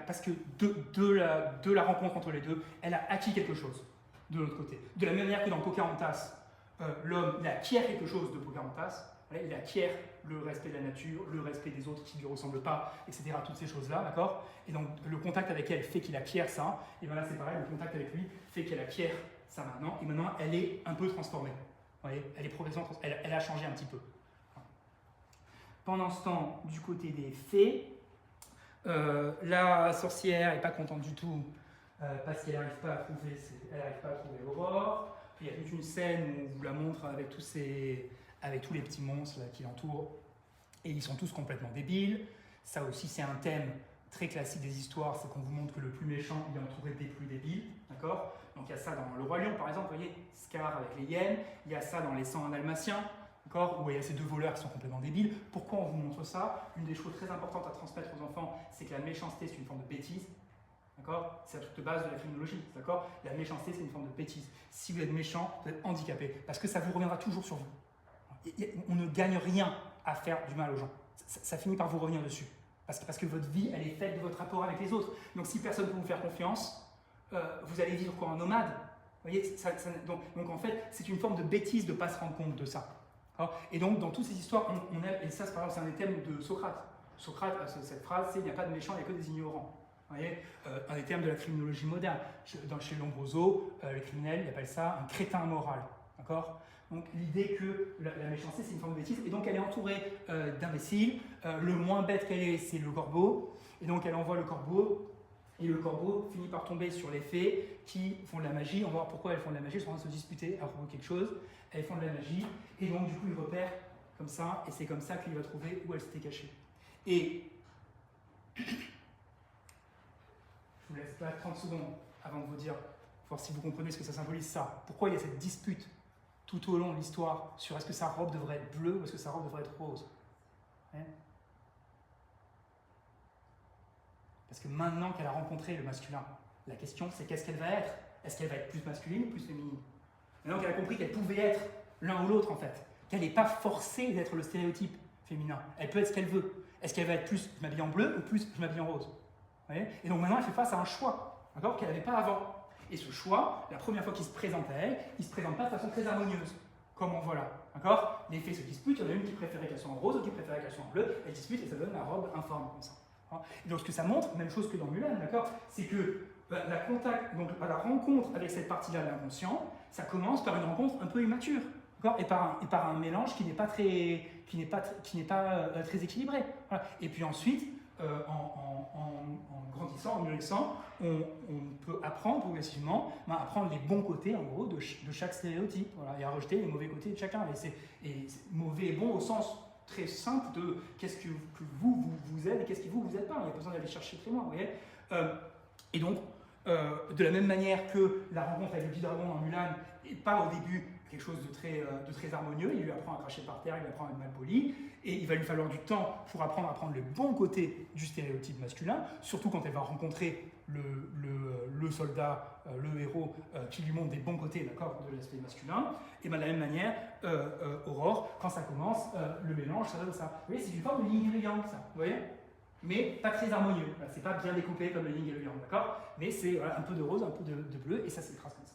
Parce que de la rencontre entre les deux, elle a acquis quelque chose de l'autre côté. De la même manière que dans Pocahontas, l'homme il acquiert quelque chose de Pocahontas, il acquiert le respect de la nature, le respect des autres qui ne lui ressemblent pas, etc. Toutes ces choses-là, d'accord ? Et donc le contact avec elle fait qu'il acquiert ça, et bien là c'est pareil, le contact avec lui fait qu'elle acquiert ça maintenant, et maintenant elle est un peu transformée. Vous voyez ? Elle est progressivement, elle a changé un petit peu. Pendant ce temps, du côté des fées, la sorcière n'est pas contente du tout parce qu'elle n'arrive pas à trouver Aurore. Puis il y a toute une scène où on vous la montre avec tous les petits monstres là, qui l'entourent, et ils sont tous complètement débiles. Ça aussi, c'est un thème très classique des histoires, c'est qu'on vous montre que le plus méchant il est entouré des plus débiles, d'accord ? Donc il y a ça dans Le Roi Lion, par exemple, vous voyez, Scar avec les hyènes. Il y a ça dans Les 101 Dalmatiens, d'accord, où il y a ces deux voleurs qui sont complètement débiles. Pourquoi on vous montre ça ? Une des choses très importantes à transmettre aux enfants, c'est que la méchanceté, c'est une forme de bêtise. D'accord ? C'est la toute base de la criminologie. D'accord ? La méchanceté, c'est une forme de bêtise. Si vous êtes méchant, vous êtes handicapé, parce que ça vous reviendra toujours sur vous. On ne gagne rien à faire du mal aux gens. Ça finit par vous revenir dessus. Parce que votre vie, elle est faite de votre rapport avec les autres. Donc si personne ne peut vous faire confiance, vous allez vivre quoi, en nomade ? Vous voyez, donc en fait, c'est une forme de bêtise de ne pas se rendre compte de ça. Et donc, dans toutes ces histoires, et ça, par exemple, c'est un des thèmes de Socrate. Socrate a cette phrase, c'est « il n'y a pas de méchants, il n'y a que des ignorants ». Vous voyez, un des termes de la criminologie moderne. Chez Lombroso, les criminels, ils appellent ça un crétin moral. D'accord ? Donc l'idée que la méchanceté c'est une forme de bêtise, et donc elle est entourée d'imbéciles. Le moins bête qu'elle est, c'est le corbeau, et donc elle envoie le corbeau, et le corbeau finit par tomber sur les fées qui font de la magie. On va voir pourquoi elles font de la magie, elles sont en train de se disputer à propos de quelque chose. Elles font de la magie, et donc du coup il repère comme ça, et c'est comme ça qu'il va trouver où elle s'était cachée. Et je vous laisse là 30 secondes avant de vous dire, voir si vous comprenez ce que ça symbolise ça. Pourquoi il y a cette dispute tout au long de l'histoire sur est-ce que sa robe devrait être bleue ou est-ce que sa robe devrait être rose. Hein? Parce que maintenant qu'elle a rencontré le masculin, la question c'est qu'est-ce qu'elle va être? Est-ce qu'elle va être plus masculine ou plus féminine? Maintenant qu'elle a compris qu'elle pouvait être l'un ou l'autre en fait, qu'elle n'est pas forcée d'être le stéréotype féminin, elle peut être ce qu'elle veut. Est-ce qu'elle va être plus je m'habille en bleu ou plus je m'habille en rose? Et donc maintenant elle fait face à un choix qu'elle n'avait pas avant. Et ce choix, la première fois qu'il se présente à elle, il ne se présente pas de façon très harmonieuse, comme on voit là. D'accord? Les fées se disputent, il y en a une qui préférait qu'elle soit en rose, l'autre qui préférait qu'elle soit en bleu, elles disputent et ça donne la robe informe comme ça. Et donc ce que ça montre, même chose que dans Mulan, d'accord, c'est que la rencontre avec cette partie-là de l'inconscient, ça commence par une rencontre un peu immature, et par un mélange qui n'est pas très équilibré. Voilà. Et puis ensuite, en grandissant, en mûrissant, on peut apprendre progressivement à prendre les bons côtés en gros de chaque stéréotype, voilà, et à rejeter les mauvais côtés de chacun. Et mauvais et bon au sens très simple de qu'est-ce que vous êtes et qu'est-ce que vous êtes pas. Il n'y a pas besoin d'aller chercher très loin, vous voyez. Et donc, de la même manière que la rencontre avec le petit dragon dans Mulan n'est pas au début quelque chose de très harmonieux, il lui apprend à cracher par terre, il lui apprend à être mal poli, et il va lui falloir du temps pour apprendre à prendre le bon côté du stéréotype masculin, surtout quand elle va rencontrer le soldat, le héros, qui lui montre des bons côtés de l'aspect masculin. Et bien de la même manière, Aurore, quand ça commence, le mélange, ça donne ça. Vous voyez, c'est une forme de yin et yang, ça, vous voyez, mais pas très harmonieux. Voilà, c'est pas bien découpé comme le yin et le yang, d'accord? Mais c'est un peu de rose, un peu de bleu, et ça s'écrase comme ça.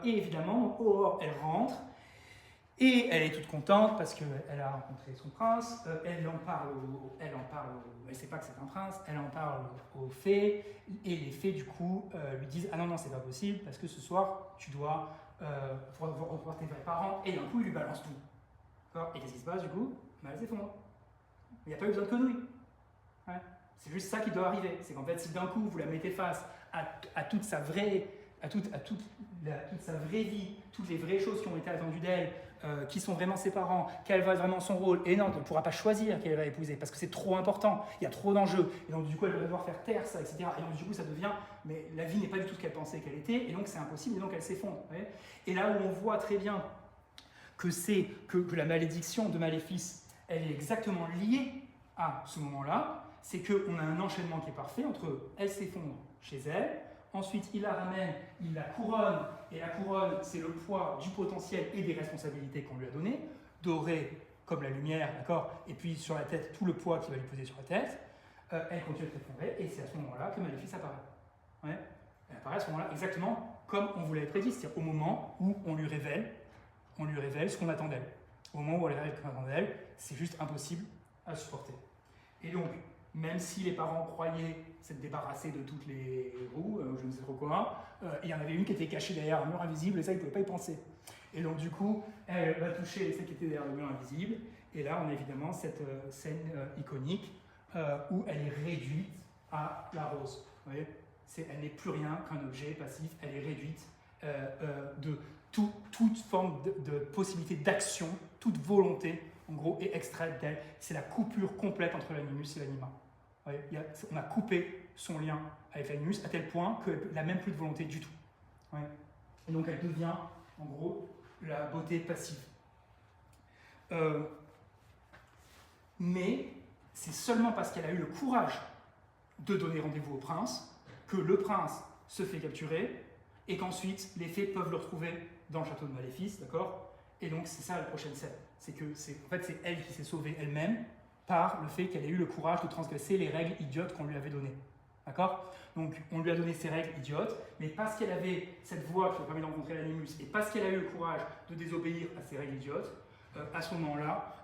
Et évidemment, Aurore, elle rentre, et elle est toute contente parce qu'elle a rencontré son prince, elle ne sait pas que c'est un prince, elle en parle aux fées, et les fées du coup lui disent « Ah non, non, c'est pas possible, parce que ce soir, tu dois revoir tes vrais parents », et d'un coup, il lui balance tout. Et qu'est-ce qui se passe du coup? Elle s'effondre. Il n'y a pas eu besoin de conneries. Ouais. C'est juste ça qui doit arriver, c'est qu'en fait, si d'un coup, vous la mettez face à toute sa vraie... toute sa vraie vie, toutes les vraies choses qui ont été attendues d'elle, qui sont vraiment ses parents, quel va être vraiment son rôle, et non, elle ne pourra pas choisir qu'elle va épouser, parce que c'est trop important, il y a trop d'enjeux, et donc du coup elle va devoir faire taire ça, etc. Et donc du coup ça devient, mais la vie n'est pas du tout ce qu'elle pensait qu'elle était, et donc c'est impossible, et donc elle s'effondre. Et là où on voit très bien que la malédiction de Maléfice, elle est exactement liée à ce moment-là, c'est qu'on a un enchaînement qui est parfait entre elle s'effondre chez elle, ensuite, il la ramène, il la couronne, et la couronne, c'est le poids du potentiel et des responsabilités qu'on lui a données, dorée comme la lumière, d'accord, et puis sur la tête, tout le poids qui va lui peser sur la tête. Elle continue de s'effondrer, et c'est à ce moment-là que Maléfice apparaît. Ouais. Elle apparaît à ce moment-là exactement comme on vous l'avait prédit, c'est-à-dire au moment où on lui révèle ce qu'on attend d'elle. Au moment où elle révèle ce qu'on attend d'elle, c'est juste impossible à supporter. Et donc, même si les parents croyaient s'être débarrassés de toutes les roues, je ne sais trop quoi, il y en avait une qui était cachée derrière un mur invisible, et ça, ils ne pouvaient pas y penser. Et donc, du coup, elle va toucher celle qui était derrière le mur invisible, et là, on a évidemment cette scène iconique où elle est réduite à la rose. Vous voyez, elle n'est plus rien qu'un objet passif, elle est réduite de toute forme de possibilité d'action, toute volonté, en gros, est extraite d'elle. C'est la coupure complète entre l'animus et l'anima. On a coupé son lien avec l'animus à tel point qu'elle n'a même plus de volonté du tout. Ouais. Et donc elle devient, en gros, la beauté passive. Mais c'est seulement parce qu'elle a eu le courage de donner rendez-vous au prince que le prince se fait capturer et qu'ensuite les fées peuvent le retrouver dans le château de Maléfice, d'accord? Et donc c'est ça la prochaine scène. C'est elle qui s'est sauvée elle-même par le fait qu'elle ait eu le courage de transgresser les règles idiotes qu'on lui avait données. D'accord? Donc on lui a donné ces règles idiotes, mais parce qu'elle avait cette voix qui lui a permis de rencontrer l'animus, et parce qu'elle a eu le courage de désobéir à ces règles idiotes, à ce moment-là,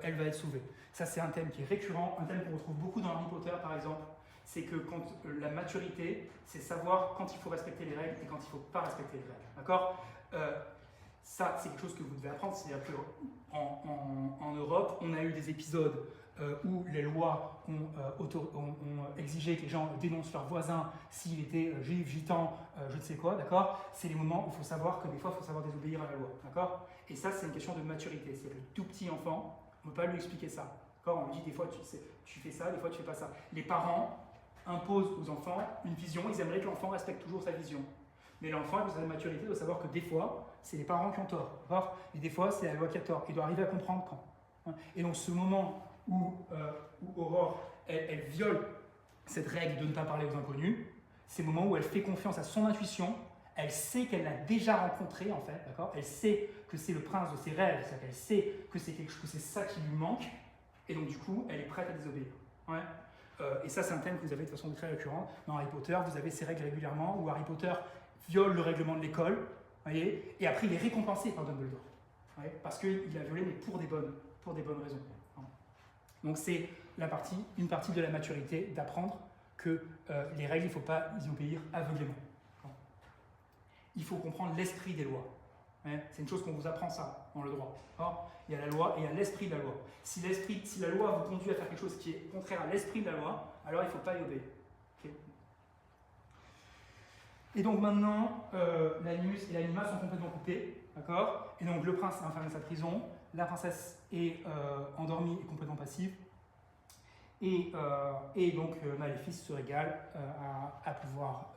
elle va être sauvée. Ça c'est un thème qui est récurrent, un thème qu'on retrouve beaucoup dans Harry Potter par exemple. C'est que quand la maturité, c'est savoir quand il faut respecter les règles et quand il ne faut pas respecter les règles. D'accord? Ça, c'est quelque chose que vous devez apprendre. C'est-à-dire qu'en Europe, on a eu des épisodes où les lois ont exigé que les gens dénoncent leurs voisins s'il était juif, gitan, je ne sais quoi, d'accord? C'est les moments où il faut savoir que des fois, il faut savoir désobéir à la loi, d'accord? Et ça, c'est une question de maturité. C'est le tout petit enfant, on ne peut pas lui expliquer ça, d'accord? On lui dit des fois, tu fais ça, des fois, tu fais pas ça. Les parents imposent aux enfants une vision, ils aimeraient que l'enfant respecte toujours sa vision. Mais l'enfant, avec sa maturité, doit savoir que des fois, c'est les parents qui ont tort, d'accord? Et des fois, c'est la loi qui a tort. Il doit arriver à comprendre quand. Et donc, ce moment où Aurore, elle viole cette règle de ne pas parler aux inconnus, c'est le moment où elle fait confiance à son intuition, elle sait qu'elle l'a déjà rencontré, en fait, d'accord? Elle sait que c'est le prince de ses rêves, c'est-à-dire qu'elle sait que c'est ça qui lui manque, et donc, du coup, elle est prête à désobéir. Ouais. Et ça, c'est un thème que vous avez de façon très récurrente. Dans Harry Potter, vous avez ces règles régulièrement, où Harry Potter viole le règlement de l'école, voyez, et après il est récompensé par Dumbledore, voyez, parce qu'il a violé, mais pour des bonnes raisons. Donc c'est une partie de la maturité, d'apprendre que les règles, il ne faut pas y obéir aveuglément. Il faut comprendre l'esprit des lois. C'est une chose qu'on vous apprend ça, dans le droit. Il y a la loi et il y a l'esprit de la loi. Si la loi vous conduit à faire quelque chose qui est contraire à l'esprit de la loi, alors il ne faut pas y obéir. Okay. Et donc maintenant, l'animus et l'anima sont complètement coupés, d'accord? Et donc le prince est enfermé dans sa prison, la princesse est endormie et complètement passive, et donc Maléfice se régale à pouvoir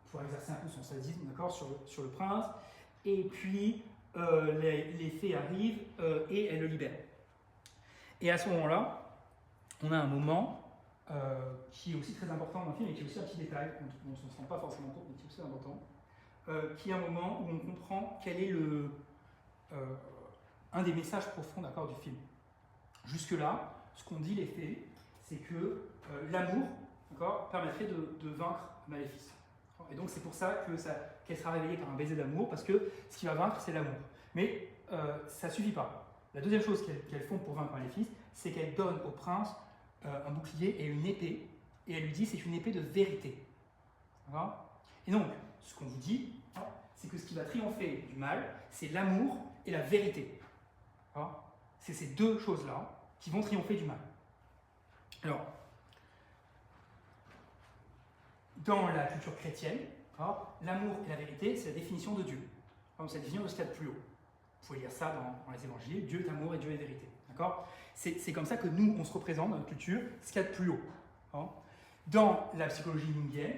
pouvoir exercer un peu son sadisme, d'accord, sur le prince, et puis les fées arrivent et elles le libèrent. Et à ce moment-là, on a un moment qui est aussi très important dans le film et qui est aussi un petit détail dont on ne se rend pas forcément compte, mais qui est aussi important, qui est un moment où on comprend quel est un des messages profonds, d'accord, du film. Jusque-là, ce qu'on dit les fées, c'est que l'amour, d'accord, permettrait de vaincre Maléfice. Et donc c'est pour ça qu'elle sera réveillée par un baiser d'amour, parce que ce qui va vaincre, c'est l'amour. Mais ça ne suffit pas. La deuxième chose qu'elles font pour vaincre Maléfice, c'est qu'elles donnent au prince un bouclier et une épée, et elle lui dit c'est une épée de vérité. D'accord ? Et donc, ce qu'on vous dit, c'est que ce qui va triompher du mal, c'est l'amour et la vérité. C'est ces deux choses-là qui vont triompher du mal. Alors, dans la culture chrétienne, l'amour et la vérité, c'est la définition de Dieu. C'est la définition de ce qu'il y a de plus haut. Vous pouvez lire ça dans les évangiles, Dieu est amour et Dieu est vérité. C'est comme ça que nous, on se représente dans notre culture, ce qu'il y a de plus haut. Dans la psychologie jungienne,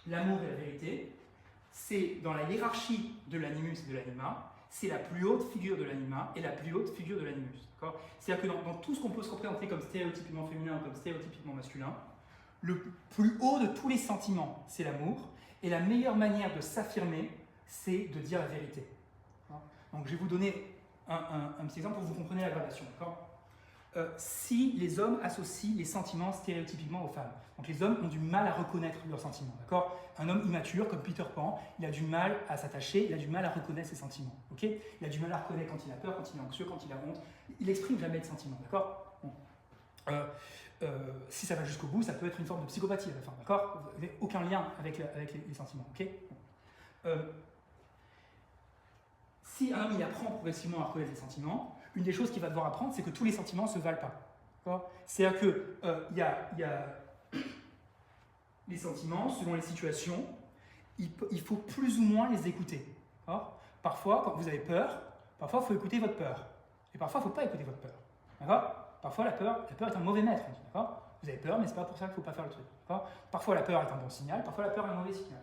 l'amour et la vérité, c'est dans la hiérarchie de l'animus et de l'anima, c'est la plus haute figure de l'anima et la plus haute figure de l'animus. C'est-à-dire que dans tout ce qu'on peut se représenter comme stéréotypiquement féminin ou comme stéréotypiquement masculin, le plus haut de tous les sentiments, c'est l'amour, et la meilleure manière de s'affirmer, c'est de dire la vérité. Donc je vais vous donner un petit exemple pour que vous compreniez la gradation. Si les hommes associent les sentiments stéréotypiquement aux femmes, donc les hommes ont du mal à reconnaître leurs sentiments, d'accord ? Un homme immature comme Peter Pan, il a du mal à s'attacher, il a du mal à reconnaître ses sentiments, ok ? Il a du mal à reconnaître quand il a peur, quand il est anxieux, quand il a honte, il n'exprime jamais de sentiments, d'accord ? Si ça va jusqu'au bout, ça peut être une forme de psychopathie à la fin, d'accord ? Vous n'avez aucun lien avec les sentiments, ok ? Si un homme il apprend progressivement à reconnaître les sentiments, une des choses qu'il va devoir apprendre, c'est que tous les sentiments ne se valent pas. C'est-à-dire qu'il y a les sentiments, selon les situations, il faut plus ou moins les écouter. Parfois, quand vous avez peur, parfois il faut écouter votre peur. Et parfois, il ne faut pas écouter votre peur. Parfois, la peur est un mauvais maître. Vous avez peur, mais ce n'est pas pour ça qu'il ne faut pas faire le truc. Parfois, la peur est un bon signal, parfois, la peur est un mauvais signal.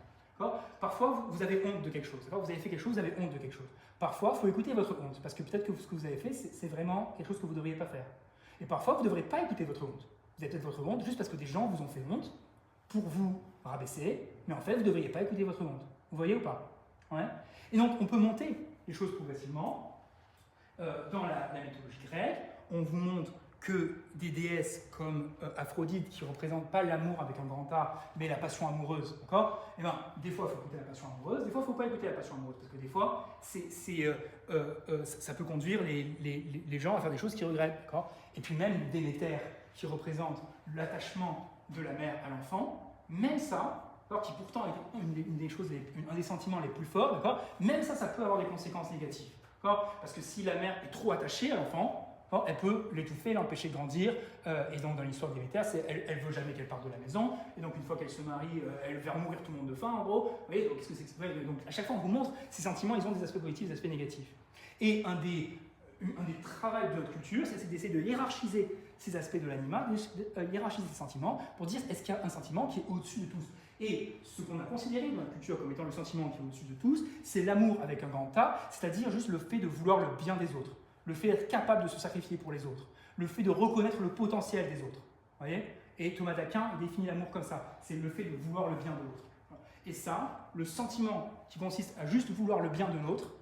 Parfois, vous avez honte de quelque chose. Vous avez fait quelque chose, vous avez honte de quelque chose. Parfois, il faut écouter votre honte, parce que peut-être que ce que vous avez fait, c'est vraiment quelque chose que vous ne devriez pas faire. Et parfois, vous ne devrez pas écouter votre honte. Vous avez peut-être votre honte juste parce que des gens vous ont fait honte pour vous rabaisser, mais en fait, vous ne devriez pas écouter votre honte. Vous voyez ou pas ? Et donc, on peut monter les choses progressivement. Dans la mythologie grecque, on vous montre que des déesses comme Aphrodite, qui ne représentent pas l'amour avec un grand A, mais la passion amoureuse, d'accord ? Et bien, des fois, il faut écouter la passion amoureuse, des fois, il ne faut pas écouter la passion amoureuse, parce que des fois, ça peut conduire les gens à faire des choses qu'ils regrettent, d'accord ? Et puis même Déméter, qui représente l'attachement de la mère à l'enfant, même ça, qui pourtant est une des choses, un des sentiments les plus forts, d'accord, même ça peut avoir des conséquences négatives. Parce que si la mère est trop attachée à l'enfant, elle peut l'étouffer, l'empêcher de grandir, et donc dans l'histoire d'Héréditaire, elle ne veut jamais qu'elle parte de la maison, et donc une fois qu'elle se marie, elle va mourir tout le monde de faim, en gros. Vous voyez, donc, qu'est-ce que c'est que donc à chaque fois on vous montre, ces sentiments, ils ont des aspects positifs, des aspects négatifs. Et un des travaux de notre culture, c'est d'essayer de hiérarchiser ces aspects de l'anima, hiérarchiser ces sentiments, pour dire est-ce qu'il y a un sentiment qui est au-dessus de tous. Et ce qu'on a considéré dans la culture comme étant le sentiment qui est au-dessus de tous, c'est l'amour avec un grand A, c'est-à-dire juste le fait de vouloir le bien des autres, le fait d'être capable de se sacrifier pour les autres, le fait de reconnaître le potentiel des autres. Voyez, et Thomas d'Aquin définit l'amour comme ça, c'est le fait de vouloir le bien de l'autre. Et ça, le sentiment qui consiste à juste vouloir le bien de l'autre,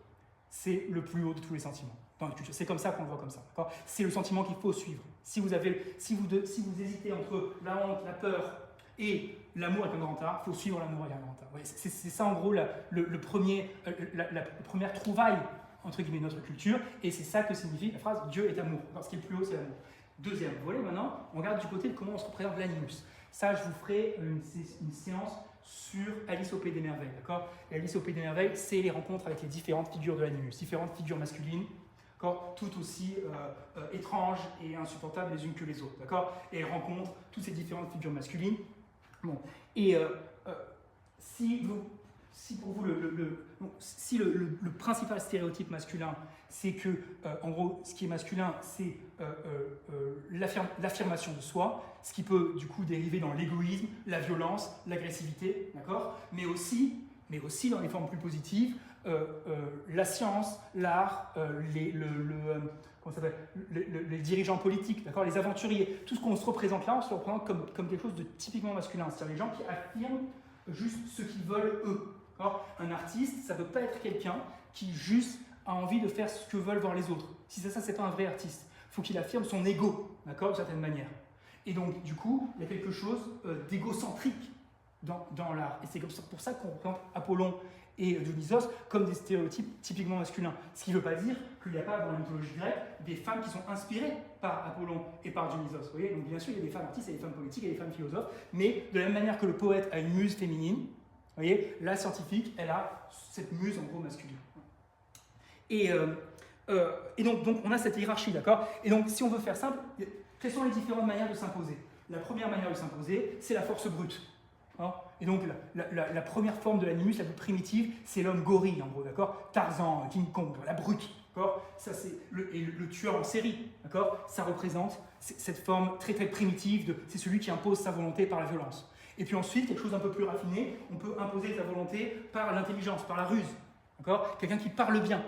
c'est le plus haut de tous les sentiments dans la culture. C'est comme ça qu'on le voit comme ça. C'est le sentiment qu'il faut suivre. Si vous hésitez entre la honte, la peur et l'amour avec un grand A, il faut suivre l'amour avec un grand A. Ouais, c'est ça en gros la première trouvaille entre guillemets de notre culture, et c'est ça que signifie la phrase Dieu est amour. Alors, ce qui est le plus haut, c'est l'amour. Deuxième volet maintenant, on regarde du côté de comment on se représente l'animus. Ça, je vous ferai une séance sur Alice au Pays des Merveilles, d'accord? Et Alice au Pays des Merveilles, c'est les rencontres avec les différentes figures de l'animus, différentes figures masculines, d'accord, tout aussi étranges et insupportables les unes que les autres, d'accord? Et elle rencontre toutes ces différentes figures masculines. Bon, et si pour vous le principal stéréotype masculin, c'est que, en gros, ce qui est masculin, c'est l'affirmation de soi, ce qui peut du coup dériver dans l'égoïsme, la violence, l'agressivité, d'accord, mais aussi dans les formes plus positives, la science, l'art, les dirigeants politiques, d'accord, les aventuriers, tout ce qu'on se représente là, on se représente comme quelque chose de typiquement masculin, c'est-à-dire les gens qui affirment juste ce qu'ils veulent eux. Un artiste, ça ne peut pas être quelqu'un qui juste a envie de faire ce que veulent voir les autres. Si c'est ça, c'est pas un vrai artiste. Il faut qu'il affirme son ego, d'accord, d'une certaine manière. Et donc, du coup, il y a quelque chose d'égocentrique dans l'art. Et c'est pour ça qu'on représente Apollon et Dionysos comme des stéréotypes typiquement masculins. Ce qui ne veut pas dire qu'il n'y a pas dans la mythologie grecque des femmes qui sont inspirées par Apollon et par Dionysos. Vous voyez, donc bien sûr, il y a des femmes artistes, il y a des femmes politiques, il y a des femmes philosophes, mais de la même manière que le poète a une muse féminine, vous voyez, la scientifique, elle a cette muse en gros masculine. Et donc, on a cette hiérarchie, d'accord? Et donc, si on veut faire simple, quelles sont les différentes manières de s'imposer? La première manière de s'imposer, c'est la force brute. Et donc, la première forme de l'animus, la plus primitive, c'est l'homme gorille, en gros, d'accord? Tarzan, King Kong, la brute, d'accord? Ça, c'est le tueur en série, d'accord? Ça représente cette forme très très primitive, c'est celui qui impose sa volonté par la violence. Et puis ensuite, quelque chose d'un peu plus raffiné, on peut imposer sa volonté par l'intelligence, par la ruse. D'accord? Quelqu'un qui parle bien.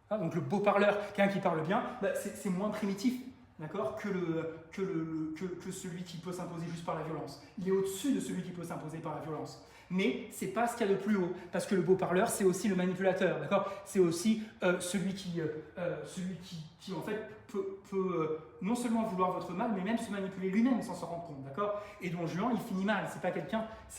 Donc le beau parleur, quelqu'un qui parle bien, c'est moins primitif, d'accord, que celui qui peut s'imposer juste par la violence. Il est au-dessus de celui qui peut s'imposer par la violence. Mais ce n'est pas ce qu'il y a de plus haut, parce que le beau parleur, c'est aussi le manipulateur, d'accord? C'est aussi celui qui en fait peut non seulement vouloir votre mal, mais même se manipuler lui-même sans s'en rendre compte, d'accord? Et Don Juan, il finit mal, c'est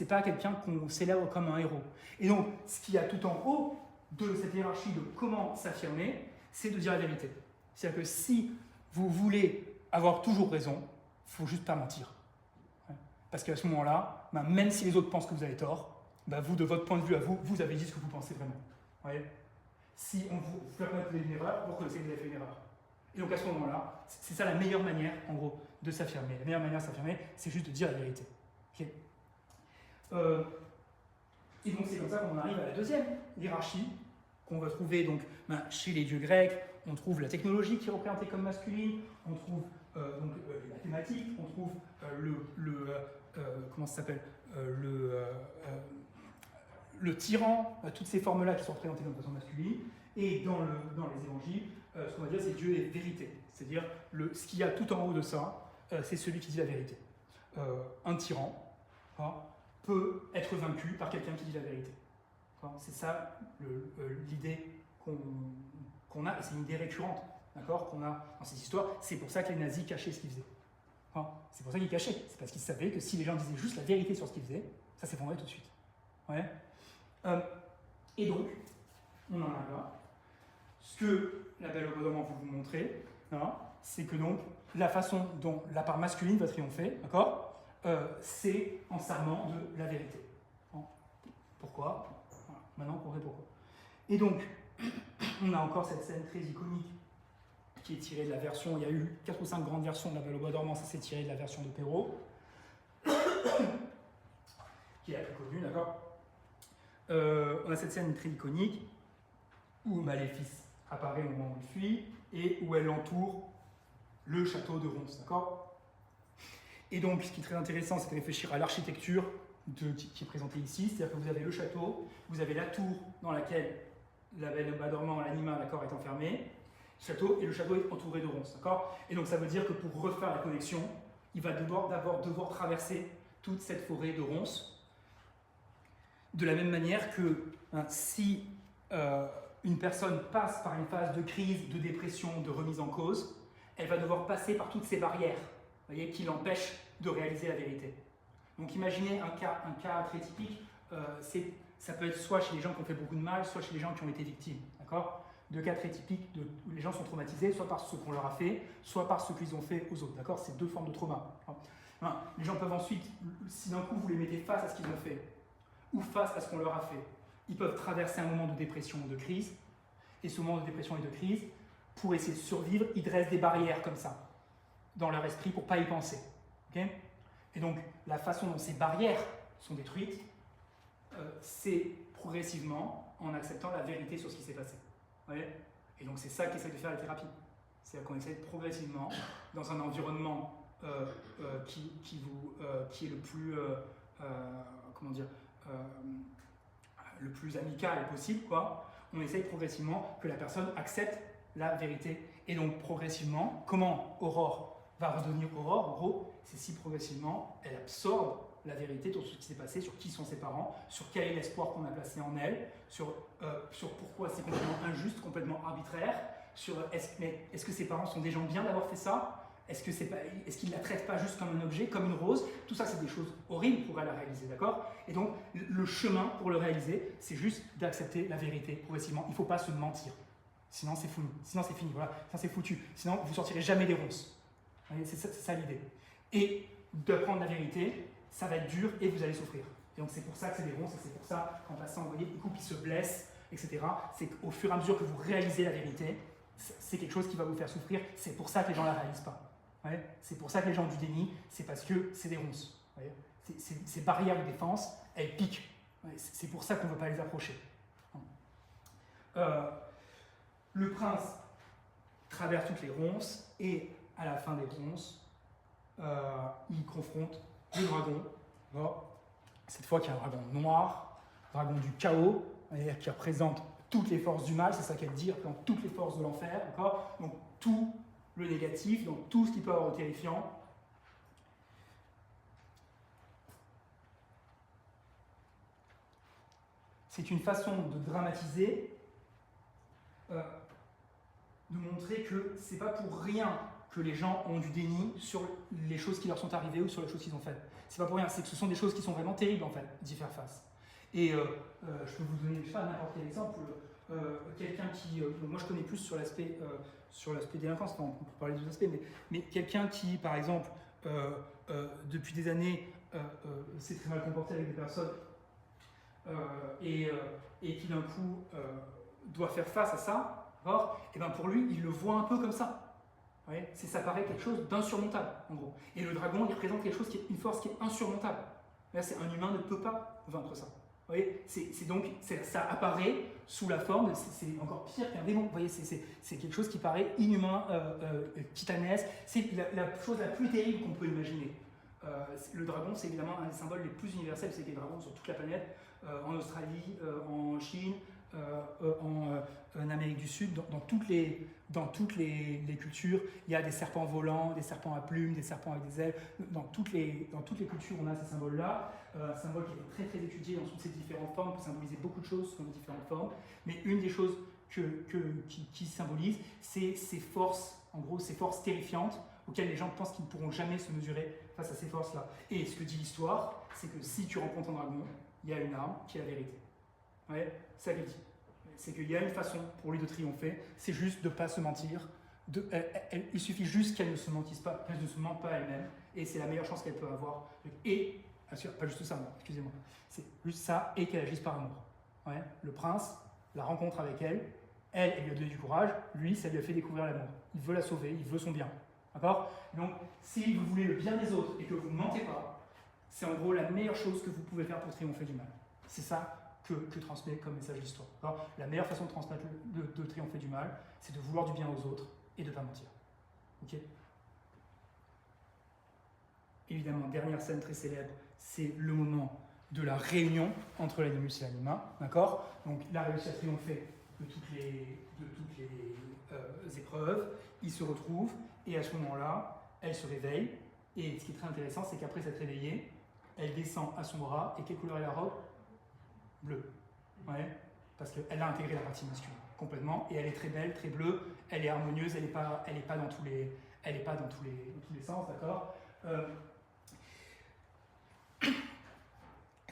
pas quelqu'un qu'on célèbre comme un héros. Et donc, ce qu'il y a tout en haut de cette hiérarchie de comment s'affirmer, c'est de dire la vérité. C'est-à-dire que si vous voulez avoir toujours raison, il ne faut juste pas mentir. Parce qu'à ce moment-là, même si les autres pensent que vous avez tort, vous, de votre point de vue à vous, vous avez dit ce que vous pensez vraiment. Voyez, si on vous fait reconnaître une erreur, vous reconnaissez que vous avez fait une erreur. Et donc à ce moment-là, c'est ça la meilleure manière, en gros, de s'affirmer. La meilleure manière de s'affirmer, c'est juste de dire la vérité. Okay. Et donc c'est comme ça qu'on arrive à la deuxième hiérarchie qu'on va trouver donc, chez les dieux grecs. On trouve la technologie qui est représentée comme masculine, on trouve les mathématiques, on trouve comment ça s'appelle, le tyran, toutes ces formes-là qui sont représentées de façon masculine. Et dans les évangiles, ce qu'on va dire, c'est Dieu est vérité. C'est-à-dire, ce qu'il y a tout en haut de ça, c'est celui qui dit la vérité. Un tyran peut être vaincu par quelqu'un qui dit la vérité. C'est ça l'idée qu'on a, et c'est une idée récurrente, d'accord, qu'on a dans ces histoires. C'est pour ça que les nazis cachaient ce qu'ils faisaient. C'est pour ça qu'ils cachaient. C'est parce qu'ils savaient que si les gens disaient juste la vérité sur ce qu'ils faisaient, ça s'effondrait tout de suite. Ouais. Et donc, on en a là. Ce que la Belle au bois dormant veut vous montrer, c'est que donc la façon dont la part masculine va triompher, d'accord, c'est en s'armant de la vérité. Pourquoi? Voilà. Maintenant on comprend pourquoi. Et donc, on a encore cette scène très iconique qui est tirée de la version, il y a eu 4 ou 5 grandes versions de La Belle au bois dormant, ça c'est tiré de la version de Perrault, qui est la plus connue, d'accord. On a cette scène très iconique où Maléfice apparaît au moment où il fuit et où elle entoure le château de Ronce, d'accord. Et donc, ce qui est très intéressant, c'est de réfléchir à l'architecture qui est présentée ici, c'est-à-dire que vous avez le château, vous avez la tour dans laquelle la Belle au bois dormant, l'animal, d'accord, est enfermé, château, et le château est entouré de ronces, d'accord. Et donc ça veut dire que pour refaire la connexion, il va devoir traverser toute cette forêt de ronces, de la même manière que si une personne passe par une phase de crise, de dépression, de remise en cause, elle va devoir passer par toutes ces barrières, voyez, qui l'empêchent de réaliser la vérité. Donc imaginez un cas très typique, ça peut être soit chez les gens qui ont fait beaucoup de mal, soit chez les gens qui ont été victimes, d'accord. Deux cas très typiques où les gens sont traumatisés, soit par ce qu'on leur a fait, soit par ce qu'ils ont fait aux autres, d'accord. C'est deux formes de trauma. Les gens peuvent ensuite, si d'un coup vous les mettez face à ce qu'ils ont fait, ou face à ce qu'on leur a fait, ils peuvent traverser un moment de dépression ou de crise, et ce moment de dépression et de crise, pour essayer de survivre, ils dressent des barrières comme ça, dans leur esprit, pour ne pas y penser. Okay. Et donc, la façon dont ces barrières sont détruites, c'est progressivement en acceptant la vérité sur ce qui s'est passé. Vous voyez. Et donc, c'est ça qu'essaie de faire la thérapie. C'est-à-dire qu'on essaie progressivement, dans un environnement qui est le plus, comment dire, le plus amical possible, quoi. On essaye progressivement que la personne accepte la vérité. Et donc, progressivement, comment Aurore va redevenir Aurore, en gros, c'est si progressivement, elle absorbe la vérité sur ce qui s'est passé, sur qui sont ses parents, sur quel est l'espoir qu'on a placé en elle, sur pourquoi c'est complètement injuste, complètement arbitraire, sur est-ce que ses parents sont des gens bien d'avoir fait ça, est-ce qu'ils ne la traitent pas juste comme un objet, comme une rose. Tout ça, c'est des choses horribles pour elle à réaliser, d'accord. Et donc, le chemin pour le réaliser, c'est juste d'accepter la vérité progressivement. Il ne faut pas se mentir. Sinon, c'est fini. Sinon, c'est fini. Voilà. Sinon, c'est foutu. Sinon, vous ne sortirez jamais des ronces. C'est ça l'idée. Et d'apprendre la vérité, ça va être dur et vous allez souffrir. Et donc, c'est pour ça que c'est des ronces. Et c'est pour ça qu'en passant, vous voyez, du coup, ils se blessent, etc. C'est qu'au fur et à mesure que vous réalisez la vérité, c'est quelque chose qui va vous faire souffrir. C'est pour ça que les gens ne la réalisent pas. Ouais, c'est pour ça que les gens ont du déni, c'est parce que c'est des ronces. Ouais, ces barrières de défense, elles piquent. Ouais, c'est pour ça qu'on ne veut pas les approcher. Le prince traverse toutes les ronces et à la fin des ronces, il confronte le dragon. Cette fois, qui est un dragon noir, dragon du chaos, qui représente toutes les forces du mal, c'est ça qu'elle dit, représente toutes les forces de l'enfer. Donc tout le négatif, donc tout ce qui peut avoir de terrifiant. C'est une façon de dramatiser, de montrer que c'est pas pour rien que les gens ont du déni sur les choses qui leur sont arrivées ou sur les choses qu'ils ont faites. C'est pas pour rien, c'est que ce sont des choses qui sont vraiment terribles en fait, d'y faire face. Et je peux vous donner, je sais pas, n'importe quel exemple. Quelqu'un qui, moi je connais plus sur l'aspect délinquance, on peut parler d'autres aspects, mais quelqu'un qui, par exemple, depuis des années, s'est très mal comporté avec des personnes et qui d'un coup doit faire face à ça, et ben pour lui, il le voit un peu comme ça. Ça paraît quelque chose d'insurmontable, en gros. Et le dragon, il représente quelque chose une force qui est insurmontable. Là, un humain ne peut pas vaincre ça. Vous voyez, ça apparaît sous la forme, c'est encore pire qu'un démon. Vous voyez, c'est quelque chose qui paraît inhumain, titanesque. C'est la chose la plus terrible qu'on peut imaginer. Le dragon, c'est évidemment un des symboles les plus universels. C'est des dragons sur toute la planète, en Australie, en Chine, en Amérique du Sud, dans toutes les cultures. Il y a des serpents volants, des serpents à plumes, des serpents avec des ailes. Dans toutes les cultures, on a ces symboles-là. Un symbole qui est très très étudié dans toutes ces différentes formes, peut symboliser beaucoup de choses selon les différentes formes. Mais une des choses qui symbolise, c'est ces forces, en gros, ces forces terrifiantes auxquelles les gens pensent qu'ils ne pourront jamais se mesurer face à ces forces-là. Et ce que dit l'histoire, c'est que si tu rencontres un dragon, il y a une arme qui est la vérité. Ouais, c'est ça qu'elle dit. C'est qu'il y a une façon pour lui de triompher, c'est juste de ne pas se mentir. Il suffit juste qu'elle ne se mentisse pas, qu'elle ne se mente pas elle-même, et c'est la meilleure chance qu'elle peut avoir. Et pas juste ça, excusez-moi. C'est juste ça et qu'elle agisse par amour. Ouais. Le prince, la rencontre avec elle, elle lui a donné du courage, lui, ça lui a fait découvrir l'amour. Il veut la sauver, il veut son bien. D'accord? Donc, si vous voulez le bien des autres et que vous ne mentez pas, c'est en gros la meilleure chose que vous pouvez faire pour triompher du mal. C'est ça que transmet comme message l'histoire. La meilleure façon de transmettre de triompher du mal, c'est de vouloir du bien aux autres et de ne pas mentir. Ok? Évidemment, dernière scène très célèbre, c'est le moment de la réunion entre l'animus et l'anima. D'accord? Donc, il a réussi à triompher de toutes les épreuves. Il se retrouve et à ce moment-là, elle se réveille. Et ce qui est très intéressant, c'est qu'après s'être réveillée, elle descend à son bras. Et quelle couleur est la robe? Bleue. Ouais, parce qu'elle a intégré la partie masculine complètement. Et elle est très belle, très bleue. Elle est harmonieuse. Elle n'est pas dans tous les sens, d'accord?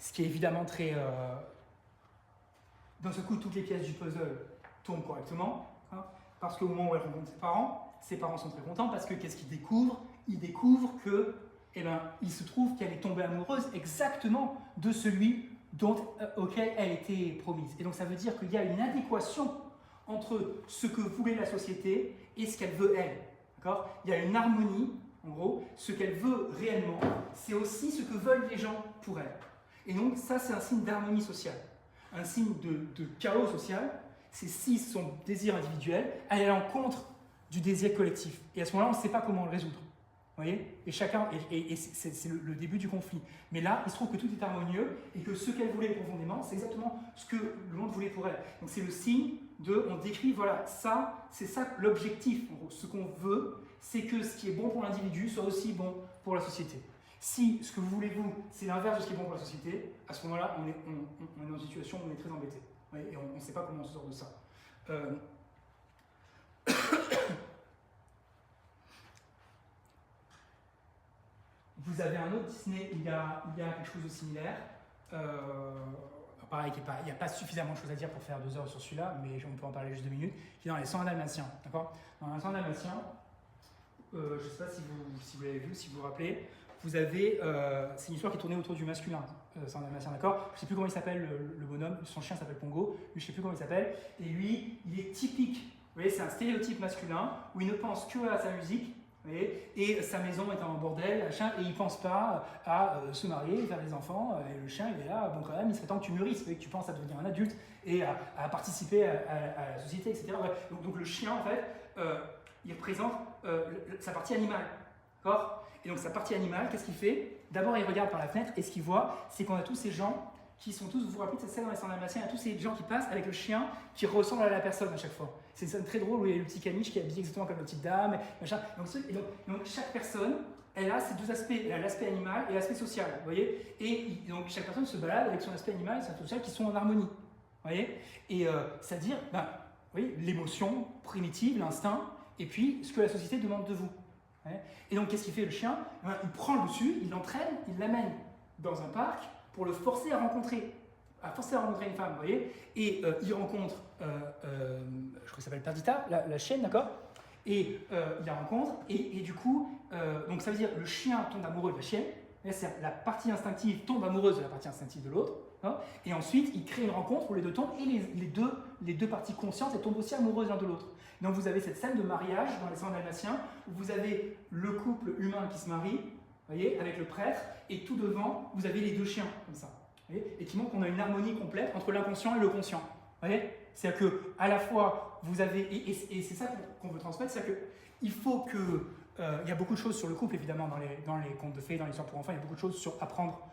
Ce qui est évidemment très... D'un seul coup, toutes les pièces du puzzle tournent correctement, hein, parce qu'au moment où elle rencontre ses parents sont très contents, parce que qu'est-ce qu'ils découvrent? Ils découvrent que, il se trouve qu'elle est tombée amoureuse exactement de celui auquel elle était promise. Et donc ça veut dire qu'il y a une adéquation entre ce que voulait la société et ce qu'elle veut elle. D'accord? Il y a une harmonie, en gros, ce qu'elle veut réellement, c'est aussi ce que veulent les gens pour elle. Et donc ça, c'est un signe d'harmonie sociale. Un signe de chaos social, c'est si son désir individuel est à l'encontre du désir collectif. Et à ce moment-là, on ne sait pas comment le résoudre. Vous voyez? Et c'est le début du conflit. Mais là, il se trouve que tout est harmonieux et que ce qu'elle voulait profondément, c'est exactement ce que le monde voulait pour elle. Donc c'est le signe on décrit, voilà, ça, c'est ça l'objectif. En gros, ce qu'on veut, c'est que ce qui est bon pour l'individu soit aussi bon pour la société. Si ce que vous voulez, vous, c'est l'inverse de ce qui est bon pour la société, à ce moment-là, on est dans une situation où on est très embêté. Ouais, et on ne sait pas comment on sort de ça. Vous avez un autre Disney où il y a quelque chose de similaire. Pareil, il n'y a pas suffisamment de choses à dire pour faire 2 heures sur celui-là, mais on peut en parler juste 2 minutes, qui est dans les 101 Dalmatiens. D'accord? Dans les 101 Dalmatiens, je ne sais pas si vous l'avez vu, si vous vous rappelez, vous avez, c'est une histoire qui est tournée autour du masculin, 101 Dalmatiens, d'accord? Je ne sais plus comment il s'appelle le bonhomme, son chien s'appelle Pongo, lui je ne sais plus comment il s'appelle, et lui, il est typique, vous voyez, c'est un stéréotype masculin, où il ne pense que à sa musique, vous voyez, et sa maison est en bordel, machin, et il ne pense pas à se marier, faire des enfants, et le chien il est là, bon quand même, il serait temps que tu mûrisses, que tu penses à devenir un adulte, et à participer à la société, etc. Ouais. Donc le chien, en fait, il représente sa partie animale, d'accord? Et donc sa partie animale, qu'est-ce qu'il fait? D'abord, il regarde par la fenêtre, et ce qu'il voit, c'est qu'on a tous ces gens qui sont tous, vous vous rappelez de cette scène dans les 101 Dalmatiens, il y a tous ces gens qui passent avec le chien qui ressemble à la personne à chaque fois. C'est une scène très drôle où il y a le petit caniche qui est habillé exactement comme la petite dame, machin. Donc chaque personne, elle a ces deux aspects, elle a l'aspect animal et l'aspect social, vous voyez? Et donc chaque personne se balade avec son aspect animal et son aspect social qui sont en harmonie, vous voyez? Et c'est-à-dire, l'émotion primitive, l'instinct, et puis ce que la société demande de vous. Ouais. Et donc qu'est-ce qu'il fait le chien? Il prend le dessus, il l'entraîne, il l'amène dans un parc pour le forcer à rencontrer une femme, vous voyez? Et il rencontre, je crois que ça s'appelle Perdita, la chienne, d'accord? Et il la rencontre, et du coup, donc ça veut dire le chien tombe amoureux de la chienne, la partie instinctive tombe amoureuse de la partie instinctive de l'autre, hein, et ensuite il crée une rencontre où les deux tombent, et les deux parties conscientes, elles tombent aussi amoureuses l'un de l'autre. Donc vous avez cette scène de mariage dans les 101 Dalmatiens, où vous avez le couple humain qui se marie, voyez, avec le prêtre, et tout devant, vous avez les deux chiens, comme ça. Voyez, et qui montre qu'on a une harmonie complète entre l'inconscient et le conscient. Voyez, c'est-à-dire qu'à la fois, vous avez, et c'est ça qu'on veut transmettre, c'est-à-dire qu'il faut que, il y a beaucoup de choses sur le couple, évidemment, dans les contes de fées, dans l'histoire pour enfants, il y a beaucoup de choses sur apprendre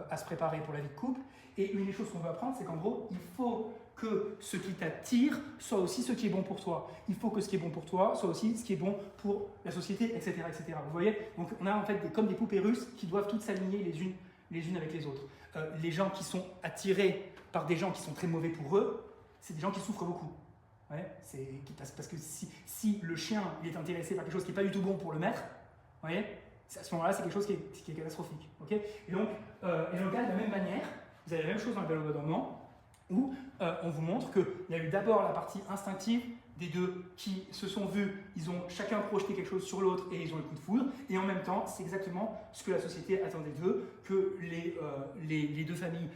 à se préparer pour la vie de couple. Et une des choses qu'on veut apprendre, c'est qu'en gros, il faut que ce qui t'attire soit aussi ce qui est bon pour toi. Il faut que ce qui est bon pour toi soit aussi ce qui est bon pour la société, etc. etc. Vous voyez? Donc on a en fait comme des poupées russes qui doivent toutes s'aligner les unes avec les autres. Les gens qui sont attirés par des gens qui sont très mauvais pour eux, c'est des gens qui souffrent beaucoup. Ouais, parce que si le chien il est intéressé par quelque chose qui n'est pas du tout bon pour le maître, vous voyez, à ce moment-là, c'est quelque chose qui est catastrophique. Okay, et donc, de la même manière, vous avez la même chose dans le Bel au bois dormant, où on vous montre qu'il y a eu d'abord la partie instinctive, des deux qui se sont vus, ils ont chacun projeté quelque chose sur l'autre et ils ont le coup de foudre. Et en même temps, c'est exactement ce que la société attendait d'eux, que les deux familles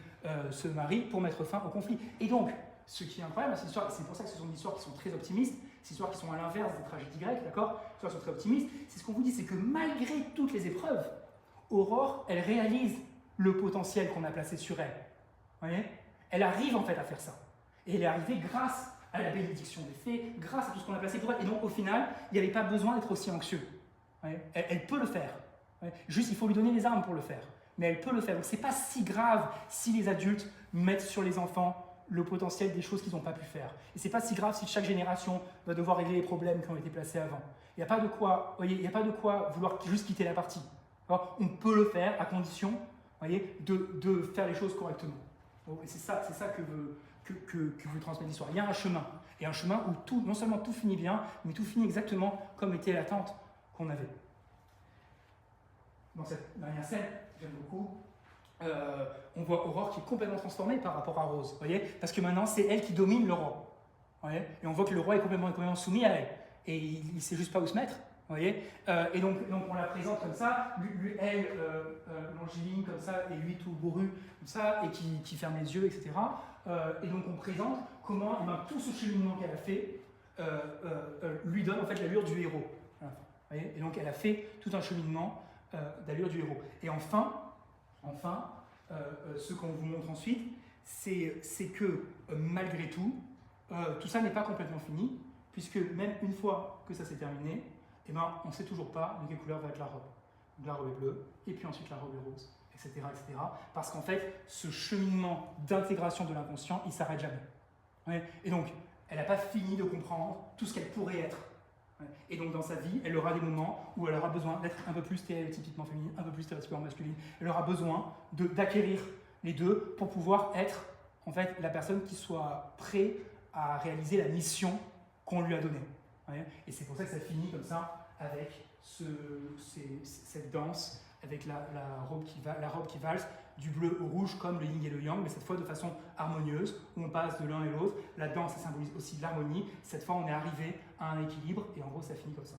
se marient pour mettre fin au conflit. Et donc, ce qui est incroyable dans cette histoire, c'est pour ça que ce sont des histoires qui sont très optimistes, ces histoires qui sont à l'inverse des tragédies grecques, d'accord? Ces histoires qui sont très optimistes. C'est ce qu'on vous dit, c'est que malgré toutes les épreuves, Aurore, elle réalise le potentiel qu'on a placé sur elle. Vous voyez? Elle arrive en fait à faire ça. Et elle est arrivée grâce à la bénédiction des fées, grâce à tout ce qu'on a placé pour elle. Et donc, au final, il n'y avait pas besoin d'être aussi anxieux. Elle peut le faire. Juste, il faut lui donner les armes pour le faire. Mais elle peut le faire. Donc, ce n'est pas si grave si les adultes mettent sur les enfants le potentiel des choses qu'ils n'ont pas pu faire. Et ce n'est pas si grave si chaque génération va devoir régler les problèmes qui ont été placés avant. Il n'y a pas de quoi, il n'y a pas de quoi vouloir juste quitter la partie. Alors, on peut le faire à condition, de faire les choses correctement. Et c'est ça que veut transmettre l'histoire. Il y a un chemin. Et un chemin où tout, non seulement tout finit bien, mais tout finit exactement comme était l'attente qu'on avait. Dans cette dernière scène, j'aime beaucoup, on voit Aurore qui est complètement transformée par rapport à Rose. Voyez, parce que maintenant, c'est elle qui domine le roi. Voyez, et on voit que le roi est complètement soumis à elle. Et il ne sait juste pas où se mettre. Voyez, et donc on la présente comme ça, elle, Langevin comme ça, et lui tout bourru comme ça, et qui ferme les yeux, etc. Et donc on présente comment tout ce cheminement qu'elle a fait lui donne en fait l'allure du héros. Voyez, et donc elle a fait tout un cheminement d'allure du héros. Et enfin, ce qu'on vous montre ensuite, c'est que malgré tout, tout ça n'est pas complètement fini, puisque même une fois que ça s'est terminé, on ne sait toujours pas de quelle couleur va être la robe. Donc la robe est bleue, et puis ensuite la robe est rose, etc. etc. parce qu'en fait, ce cheminement d'intégration de l'inconscient, il ne s'arrête jamais. Ouais. Et donc, elle n'a pas fini de comprendre tout ce qu'elle pourrait être. Ouais. Et donc, dans sa vie, elle aura des moments où elle aura besoin d'être un peu plus stéréotypiquement féminine, un peu plus stéréotypiquement masculine. Elle aura besoin d'acquérir les deux pour pouvoir être, en fait, la personne qui soit prête à réaliser la mission qu'on lui a donnée. Ouais. Et c'est pour ça que ça finit comme ça, avec cette danse, avec la robe qui valse, du bleu au rouge comme le yin et le yang, mais cette fois de façon harmonieuse, où on passe de l'un et l'autre. La danse, ça symbolise aussi l'harmonie. Cette fois, on est arrivé à un équilibre, et en gros, ça finit comme ça.